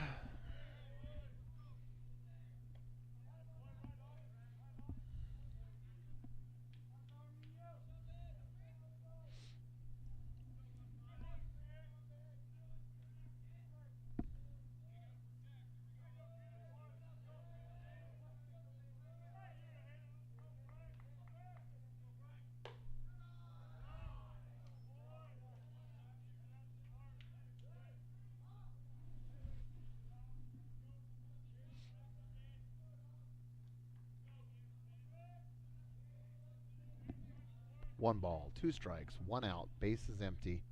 One ball, two strikes, one out, base is empty.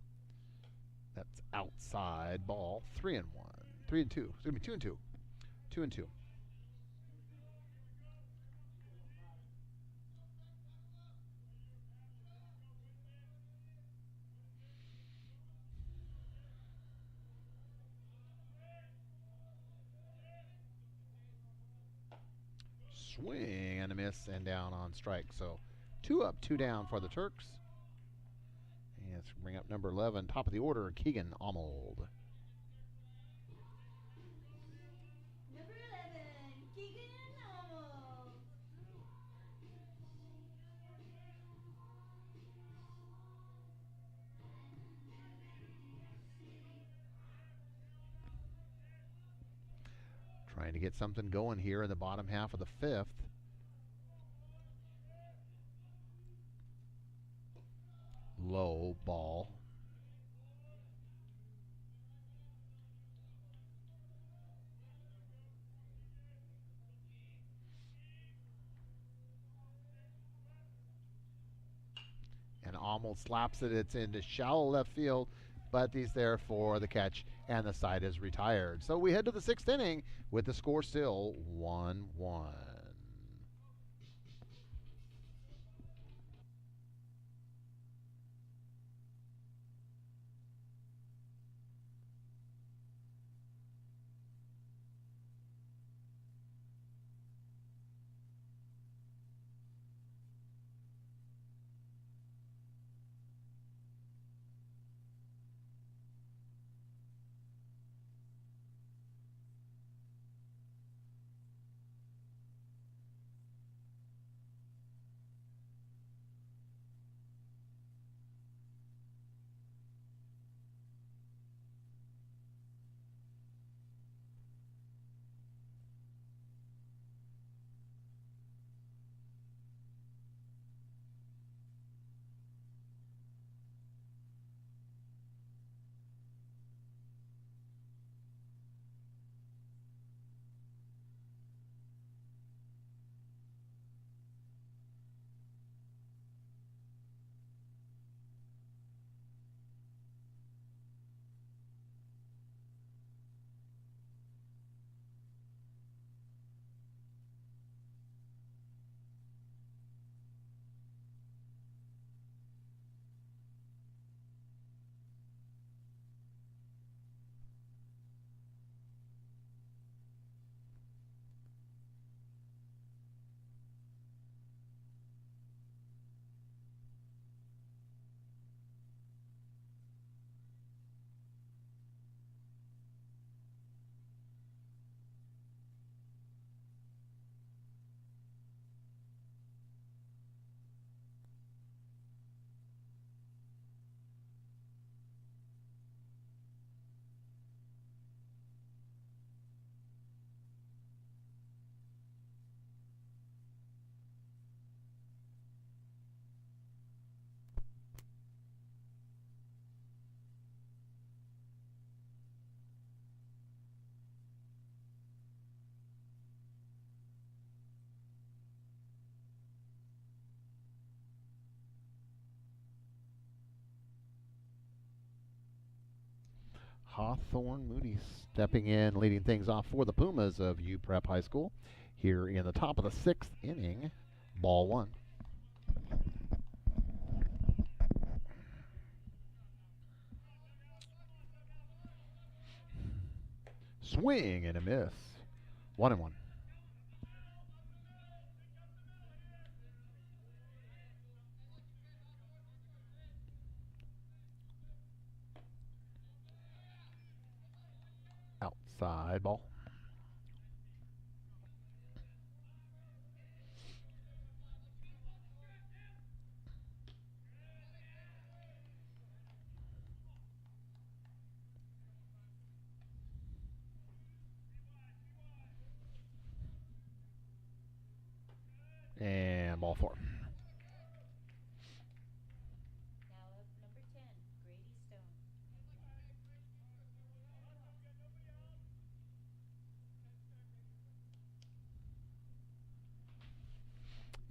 That's outside ball, 3-1. 3-2. Excuse me, 2-2. 2-2. Swing and a miss and down on strike. So 2 up, 2 down for the Turks. And let's bring up number 11, top of the order, Keegan Arnold. Number 11, Keegan Arnold. Trying to get something going here in the bottom half of the fifth. Low ball. And almost slaps it. It's into shallow left field, but he's there for the catch, and the side is retired. So we head to the sixth inning with the score still 1-1. Hawthorne Moody stepping in, leading things off for the Pumas of UPrep High School here in the top of the 6th inning, ball 1. Swing and a miss. 1-1. Outside ball. And ball 4. Now up number 10, Grady Stone.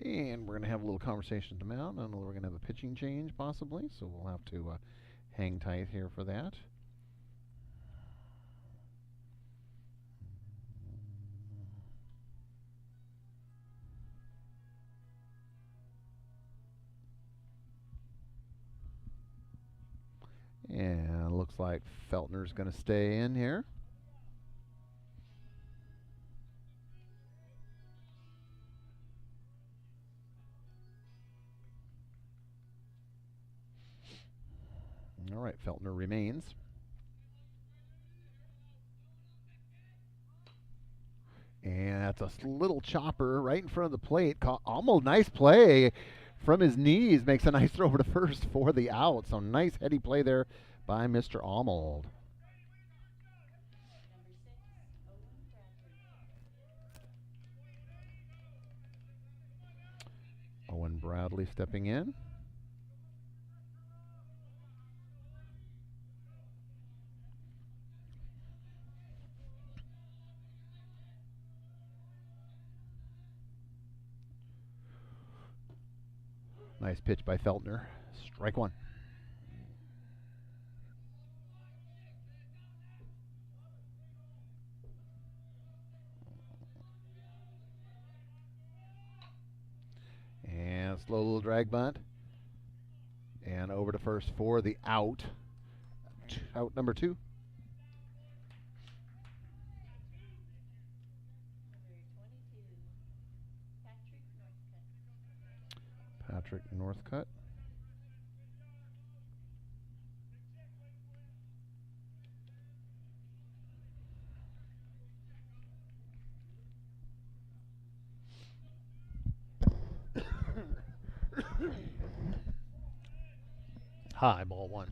And we're going to have a little conversation at the mound. I know we're going to have a pitching change possibly, so we'll have to hang tight here for that. And it looks like Feltner's going to stay in here. All right, Feltner remains. And that's a little chopper right in front of the plate. Almost nice play from his knees. Makes a nice throw over to first for the out. So nice heady play there by Mr. Almold. Number 6, Owen Bradley. Owen Bradley stepping in. Nice pitch by Feltner. Strike 1. And slow little drag bunt. And over to first for the out. Out number 2. Number 22, Patrick Patrick Northcutt. Northcutt. High, ball 1.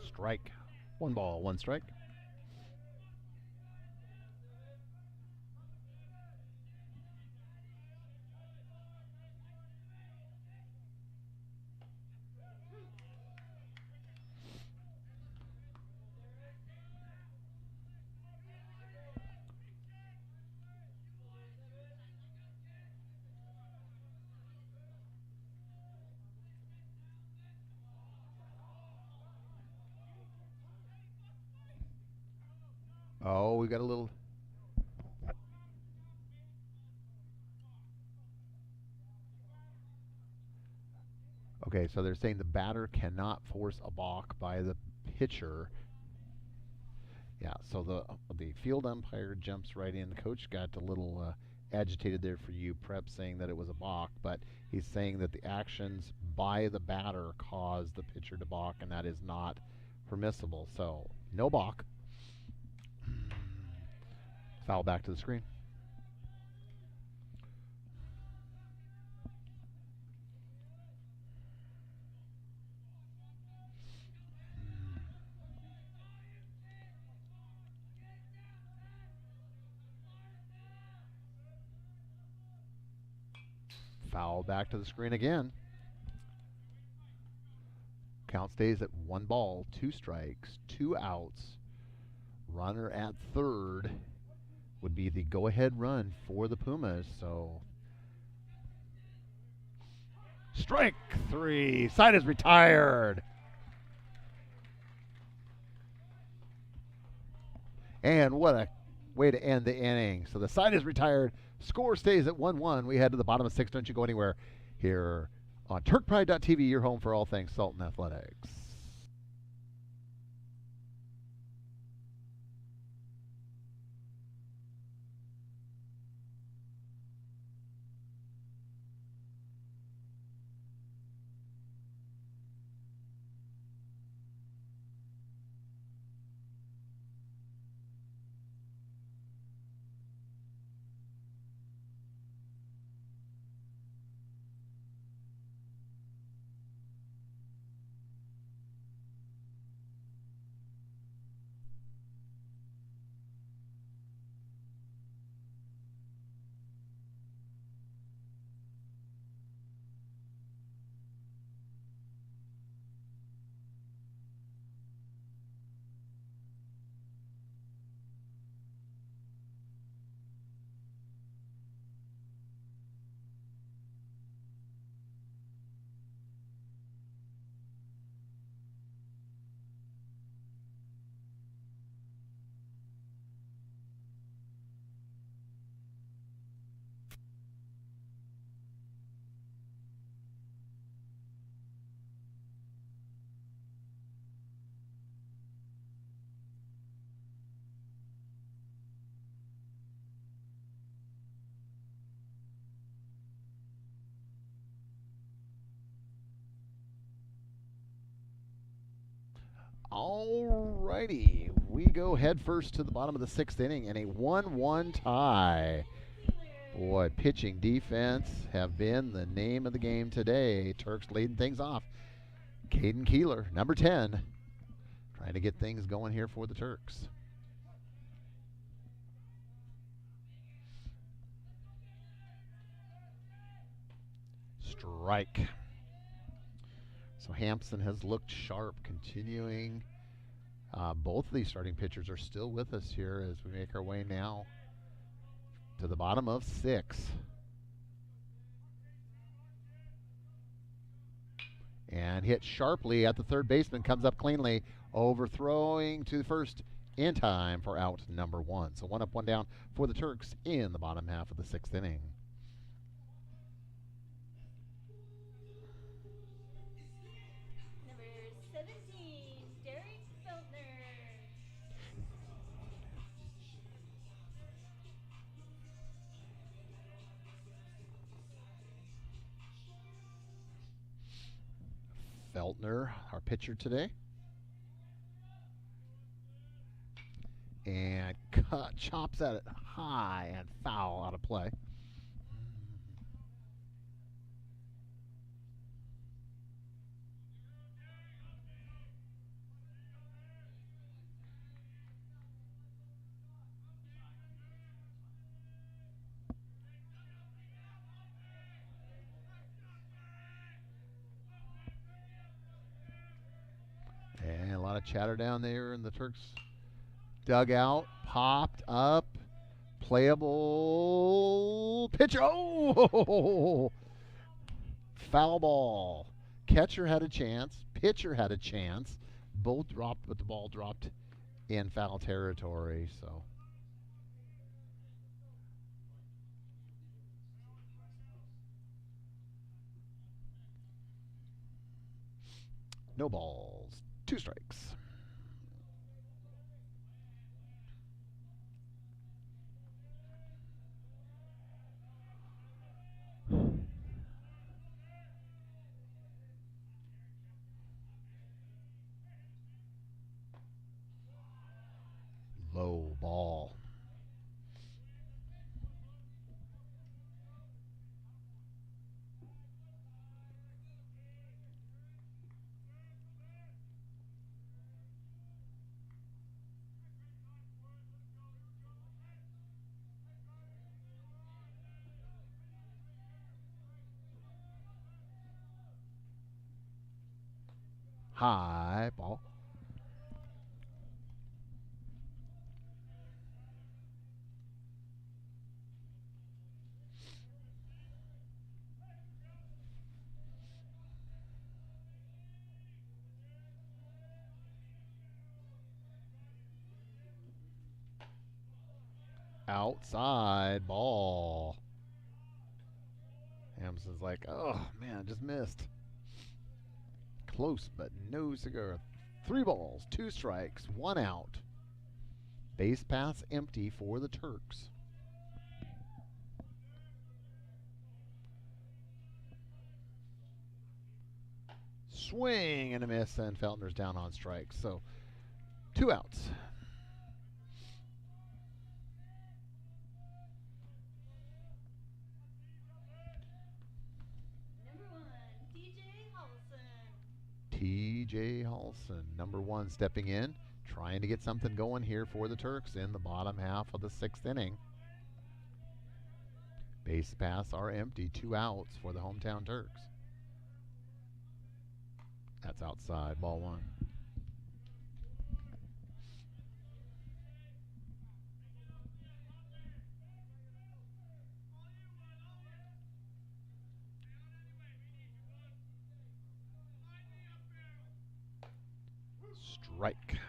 Strike. 1 ball, 1 strike. Oh, we got a little. Okay, so they're saying the batter cannot force a balk by the pitcher. Yeah, so the field umpire jumps right in. The coach got a little agitated there for UPrep, saying that it was a balk, but he's saying that the actions by the batter caused the pitcher to balk, and that is not permissible. So no balk. Foul back to the screen. Foul back to the screen again. Count stays at 1 ball, 2 strikes, 2 outs. Runner at third would be the go-ahead run for the Pumas. So strike three. Side is retired. And what a way to end the inning. So the side is retired. Score stays at 1-1. We head to the bottom of 6. Don't you go anywhere here on TurkPride.tv, your home for all things Sultan Athletics. All righty. We go head first to the bottom of the 6th inning in a 1-1 tie. Boy, pitching defense have been the name of the game today. Turks leading things off. Caden Keeler, number 10, trying to get things going here for the Turks. Strike. So Hampson has looked sharp, continuing. Both of these starting pitchers are still with us here as we make our way now to the bottom of 6. And hit sharply at the third baseman, comes up cleanly, overthrowing to the first in time for out number 1. So 1 up, 1 down for the Turks in the bottom half of the 6th inning. Feltner, our pitcher today. And chops at it high and foul out of play. And a lot of chatter down there in the Turks dugout. Popped up. Playable pitcher. Oh! Foul ball. Catcher had a chance. Pitcher had a chance. Both dropped, but the ball dropped in foul territory. So no balls. 2 strikes. Low ball. High ball. Outside ball. Hampson's like, oh, man, just missed. Close, but no cigar. 3 balls, 2 strikes, 1 out. Base paths empty for the Turks. Swing and a miss, and Feltner's down on strikes. So 2 outs. Number 1, TJ Holson. TJ Holson, number 1, stepping in, trying to get something going here for the Turks in the bottom half of the 6th inning. Base paths are empty, 2 outs for the hometown Turks. That's outside, ball 1. Strike.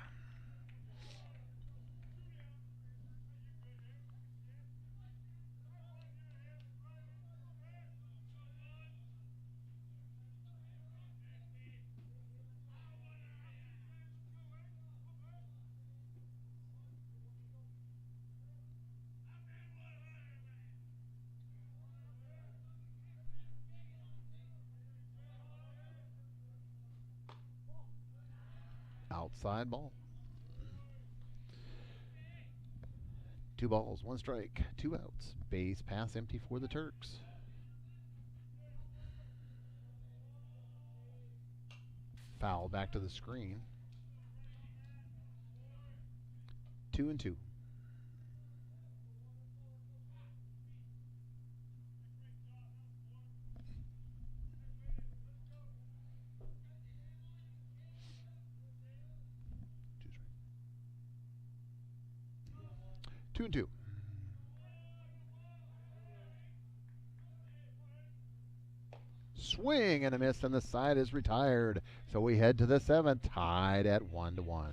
Outside ball. 2 balls, 1 strike, 2 outs. Base pass empty for the Turks. Foul back to the screen. 2-2. Two and two. Swing and a miss, and the side is retired. So we head to the 7th, tied at 1-1.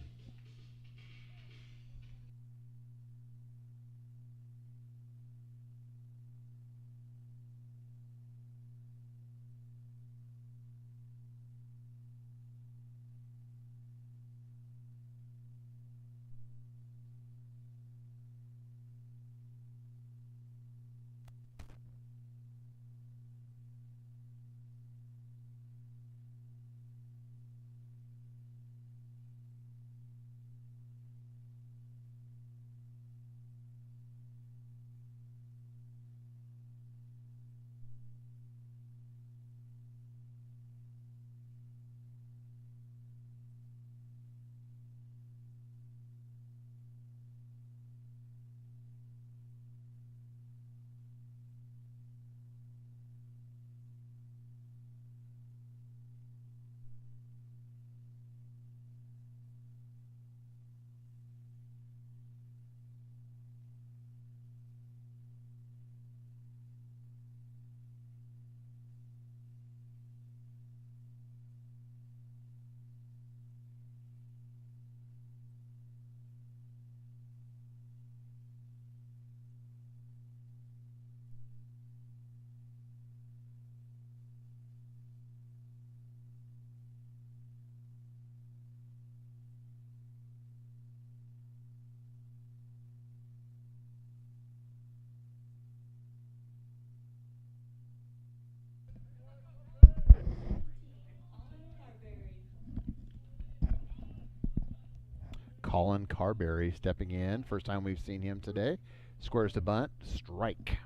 Colin Carberry stepping in. First time we've seen him today. Squares to bunt. Strike.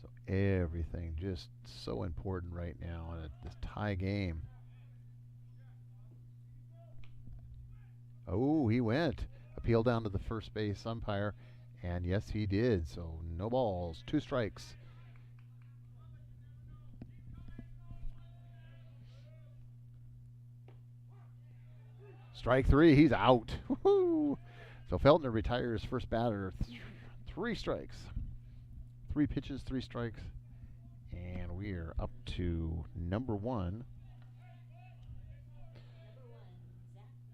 So everything just so important right now in this tie game. Oh, he went. Appeal down to the first base umpire. And yes, he did. So no balls. 2 strikes. Strike 3, he's out. Woo-hoo. So Feltner retires first batter. 3 strikes. 3 pitches, 3 strikes. And we are up to number 1. Number 1, Zach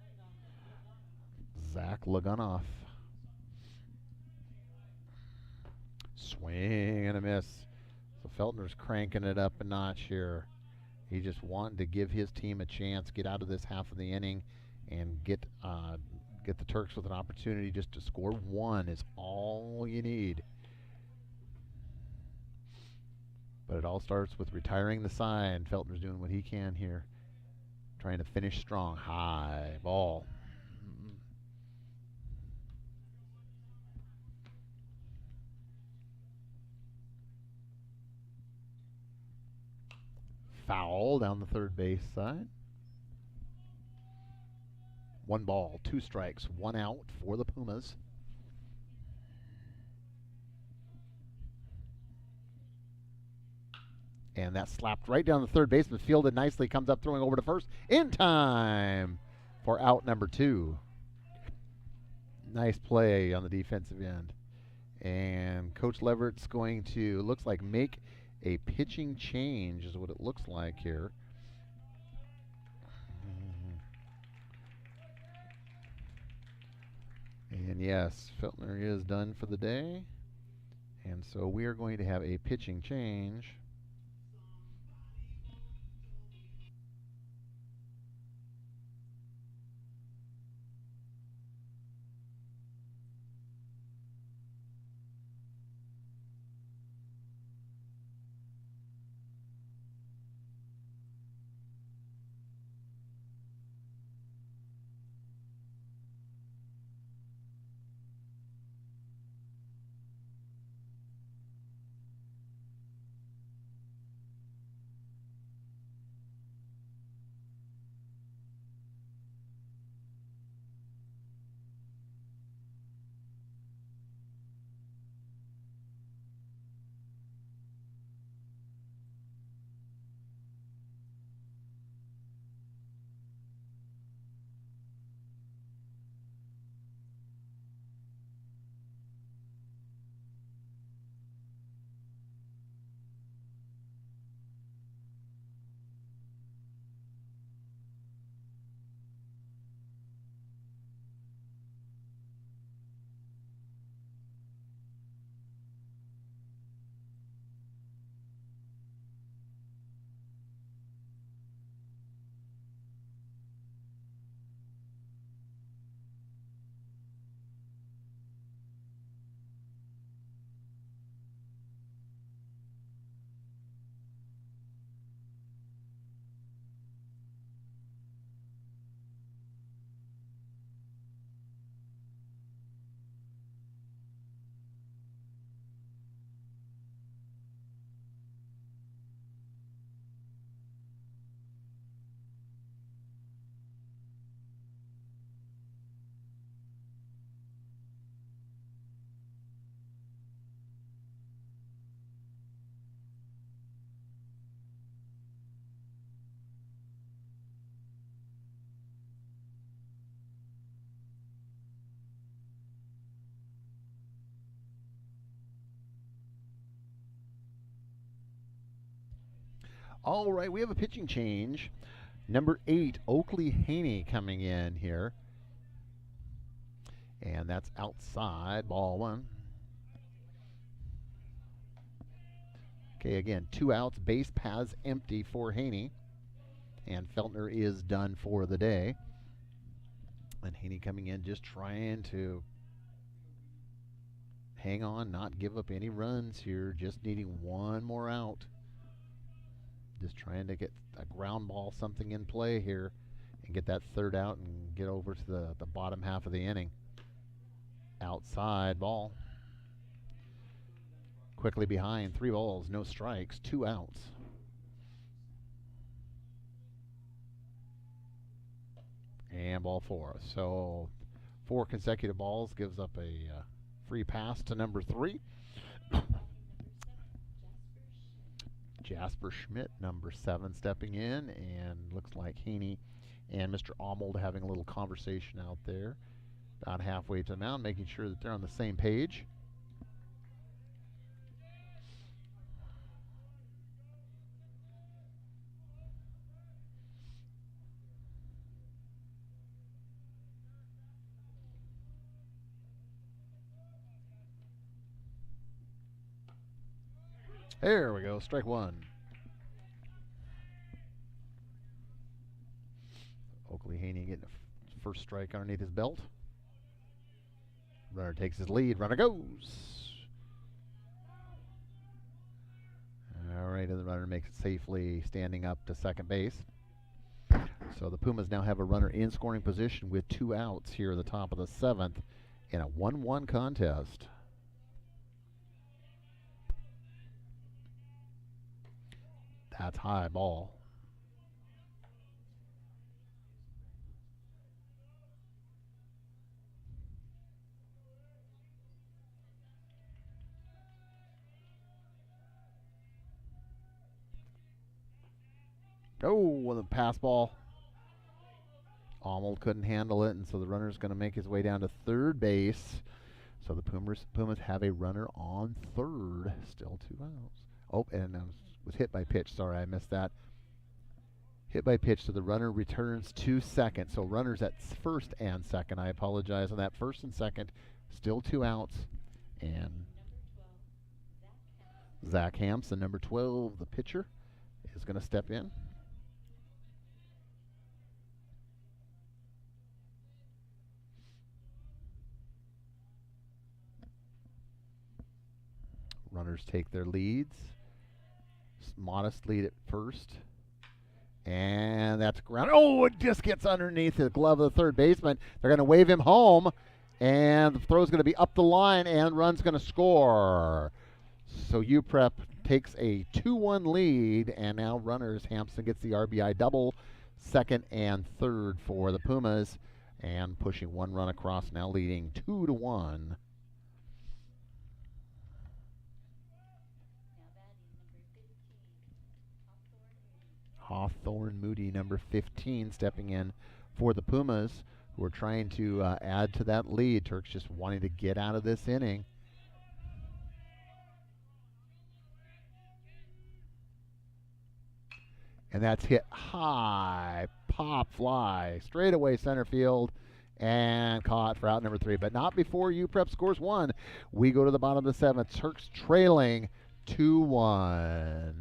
Zach Lagunoff. Swing and a miss. So Feltner's cranking it up a notch here. He just wanted to give his team a chance, get out of this half of the inning, and get the Turks with an opportunity just to score one is all you need. But it all starts with retiring the sign. Feltner's doing what he can here, trying to finish strong. High ball. Foul down the third base side. 1 ball, 2 strikes, 1 out for the Pumas. And that slapped right down the third baseman, fielded nicely, comes up throwing over to first in time for out number 2. Nice play on the defensive end. And Coach Leverrett's going to, looks like, make a pitching change is what it looks like here. And yes, Feltner is done for the day. And so we are going to have a pitching change. All right, we have a pitching change. Number 8, Oakley Haney coming in here. And that's outside, ball 1. Okay, again, 2 outs, base paths empty for Haney. And Feltner is done for the day. And Haney coming in just trying to hang on, not give up any runs here, just needing 1 more out. Just trying to get a ground ball, something in play here, and get that 3rd out and get over to the bottom half of the inning. Outside ball. Quickly behind, 3 balls, no strikes, 2 outs. And ball 4. So 4 consecutive balls gives up a free pass to number 3. Jasper Schmidt, number 7, stepping in, and looks like Haney and Mr. Almold having a little conversation out there about halfway to the mound, making sure that they're on the same page. There we go, strike one. Oakley Haney getting a first strike underneath his belt. Runner takes his lead. Runner goes. All right, and the runner makes it safely standing up to second base. So the Pumas now have a runner in scoring position with 2 outs here at the top of the 7th in a 1-1 contest. That's high ball. Oh, with a pass ball. Almost couldn't handle it, and so the runner's going to make his way down to third base. So the Pumas have a runner on third. Still 2 outs. Oh, and was hit by pitch. Sorry, I missed that. Hit by pitch, so the runner returns to second. So runners at first and second. I apologize on that. First and second, still 2 outs. And Zach Hampson, number 12, the pitcher, is going to step in. Runners take their leads. Modest lead at first. And that's ground. Oh, it just gets underneath the glove of the third baseman. They're going to wave him home. And the throw's going to be up the line, and run's going to score. So UPrep takes a 2-1 lead, and now runners. Hampson gets the RBI double, second and third for the Pumas, and pushing 1 run across, now leading 2-1. Hawthorne Moody, number 15, stepping in for the Pumas, who are trying to add to that lead. Turks just wanting to get out of this inning. And that's hit high, pop fly, straight away center field, and caught for out number 3. But not before UPrep scores 1. We go to the bottom of the 7th. Turks trailing 2-1.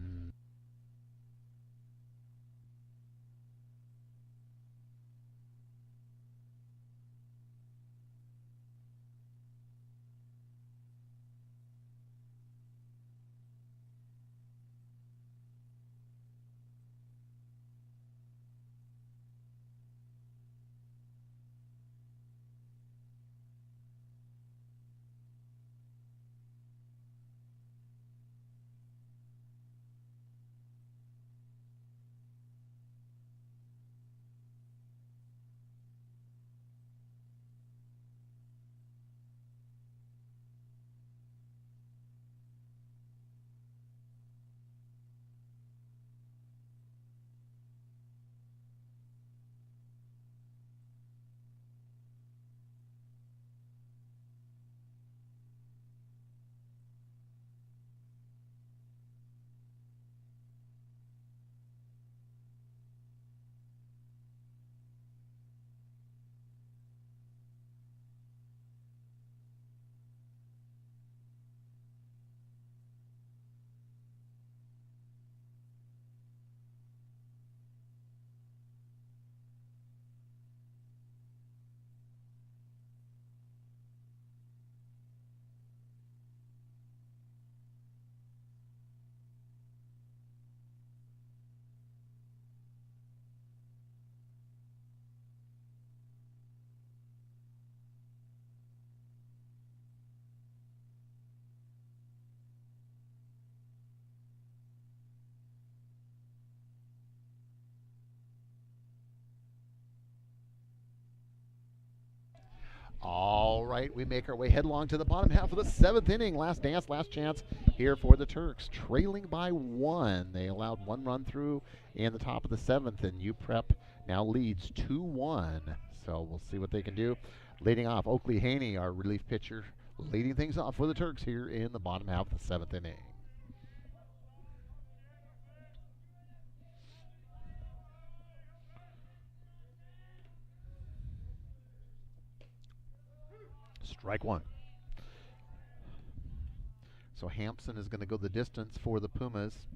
All right, we make our way headlong to the bottom half of the 7th inning. Last dance, last chance here for the Turks. Trailing by 1. They allowed 1 run through in the top of the 7th, and UPrep now leads 2-1. So we'll see what they can do. Leading off, Oakley Haney, our relief pitcher, leading things off for the Turks here in the bottom half of the 7th inning. Strike 1. So Hampson is going to go the distance for the Pumas.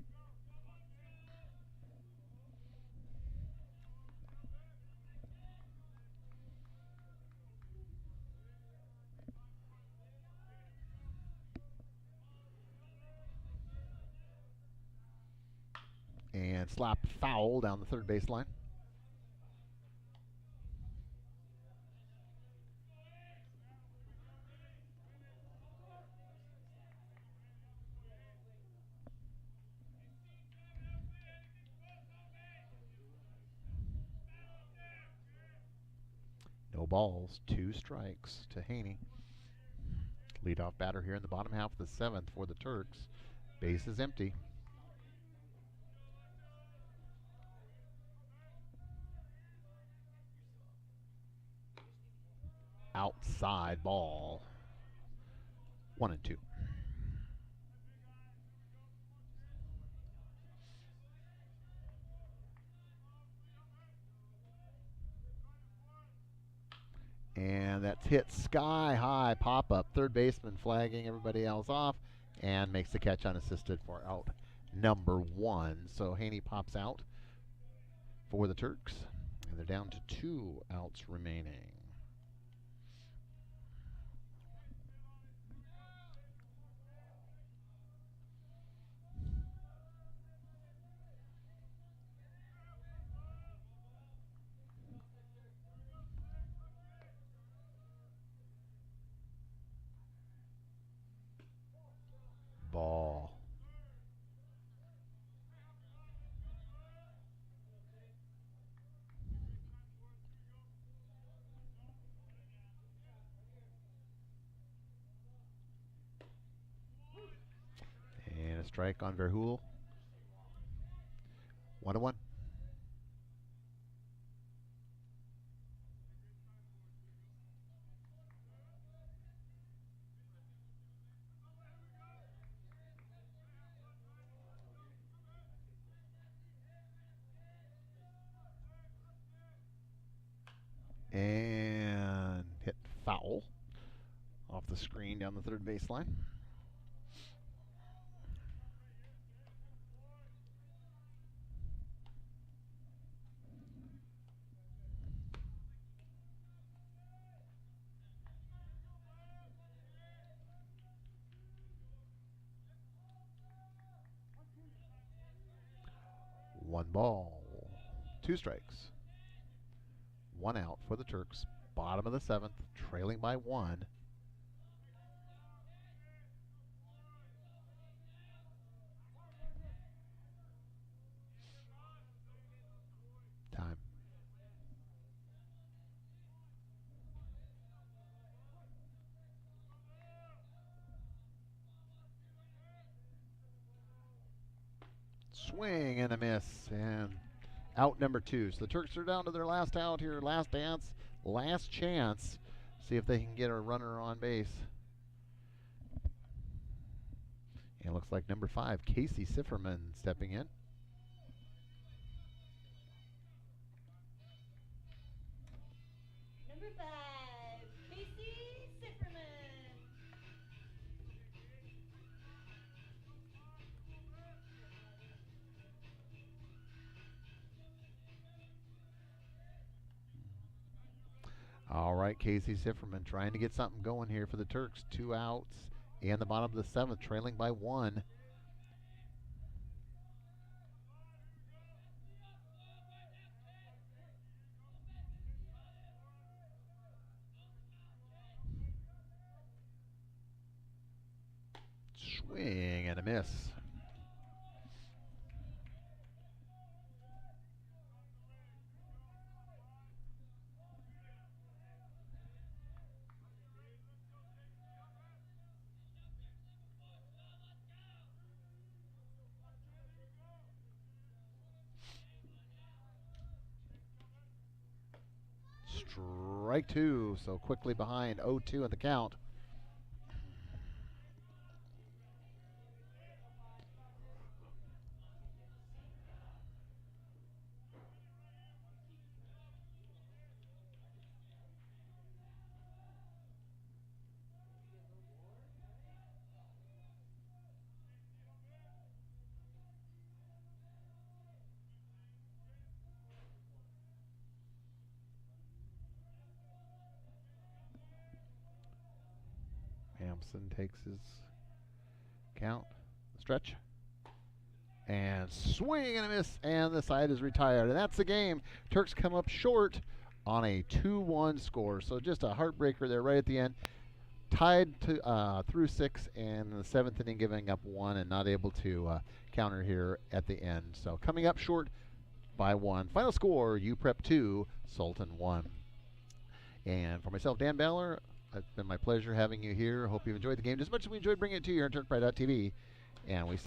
And slap foul down the third baseline. No balls, 2 strikes to Haney. Leadoff batter here in the bottom half of the 7th for the Turks. Base is empty. Outside ball. 1-2. And that's hit sky high, pop up. Third baseman flagging everybody else off and makes the catch unassisted for out number 1. So Haney pops out for the Turks, and they're down to 2 outs remaining. Ball. And a strike on Verhul. 1-1. And hit foul off the screen down the third baseline. One ball, 2 strikes. 1 out for the Turks. Bottom of the 7th, trailing by 1. Time. Swing and a miss, and out number 2. So the Turks are down to their last out here, last dance, last chance. See if they can get a runner on base. And it looks like number 5, Casey Sifferman, stepping in. Number 5, Casey Sifferman. All right, Casey Sifferman trying to get something going here for the Turks. 2 outs and the bottom of the 7th, trailing by 1. Swing and a miss. Strike 2, so quickly behind 0-2 in the count. Thompson takes his count, stretch, and swing and a miss, and the side is retired. And that's the game. Turks come up short on a 2-1 score. So just a heartbreaker there right at the end. Tied to through 6, and in the 7th inning giving up 1 and not able to counter here at the end. So coming up short by 1. Final score, UPrep 2, Sultan 1. And for myself, Dan Baller, it's been my pleasure having you here. Hope you've enjoyed the game just as much as we enjoyed bringing it to you here on TurkPride.tv. And we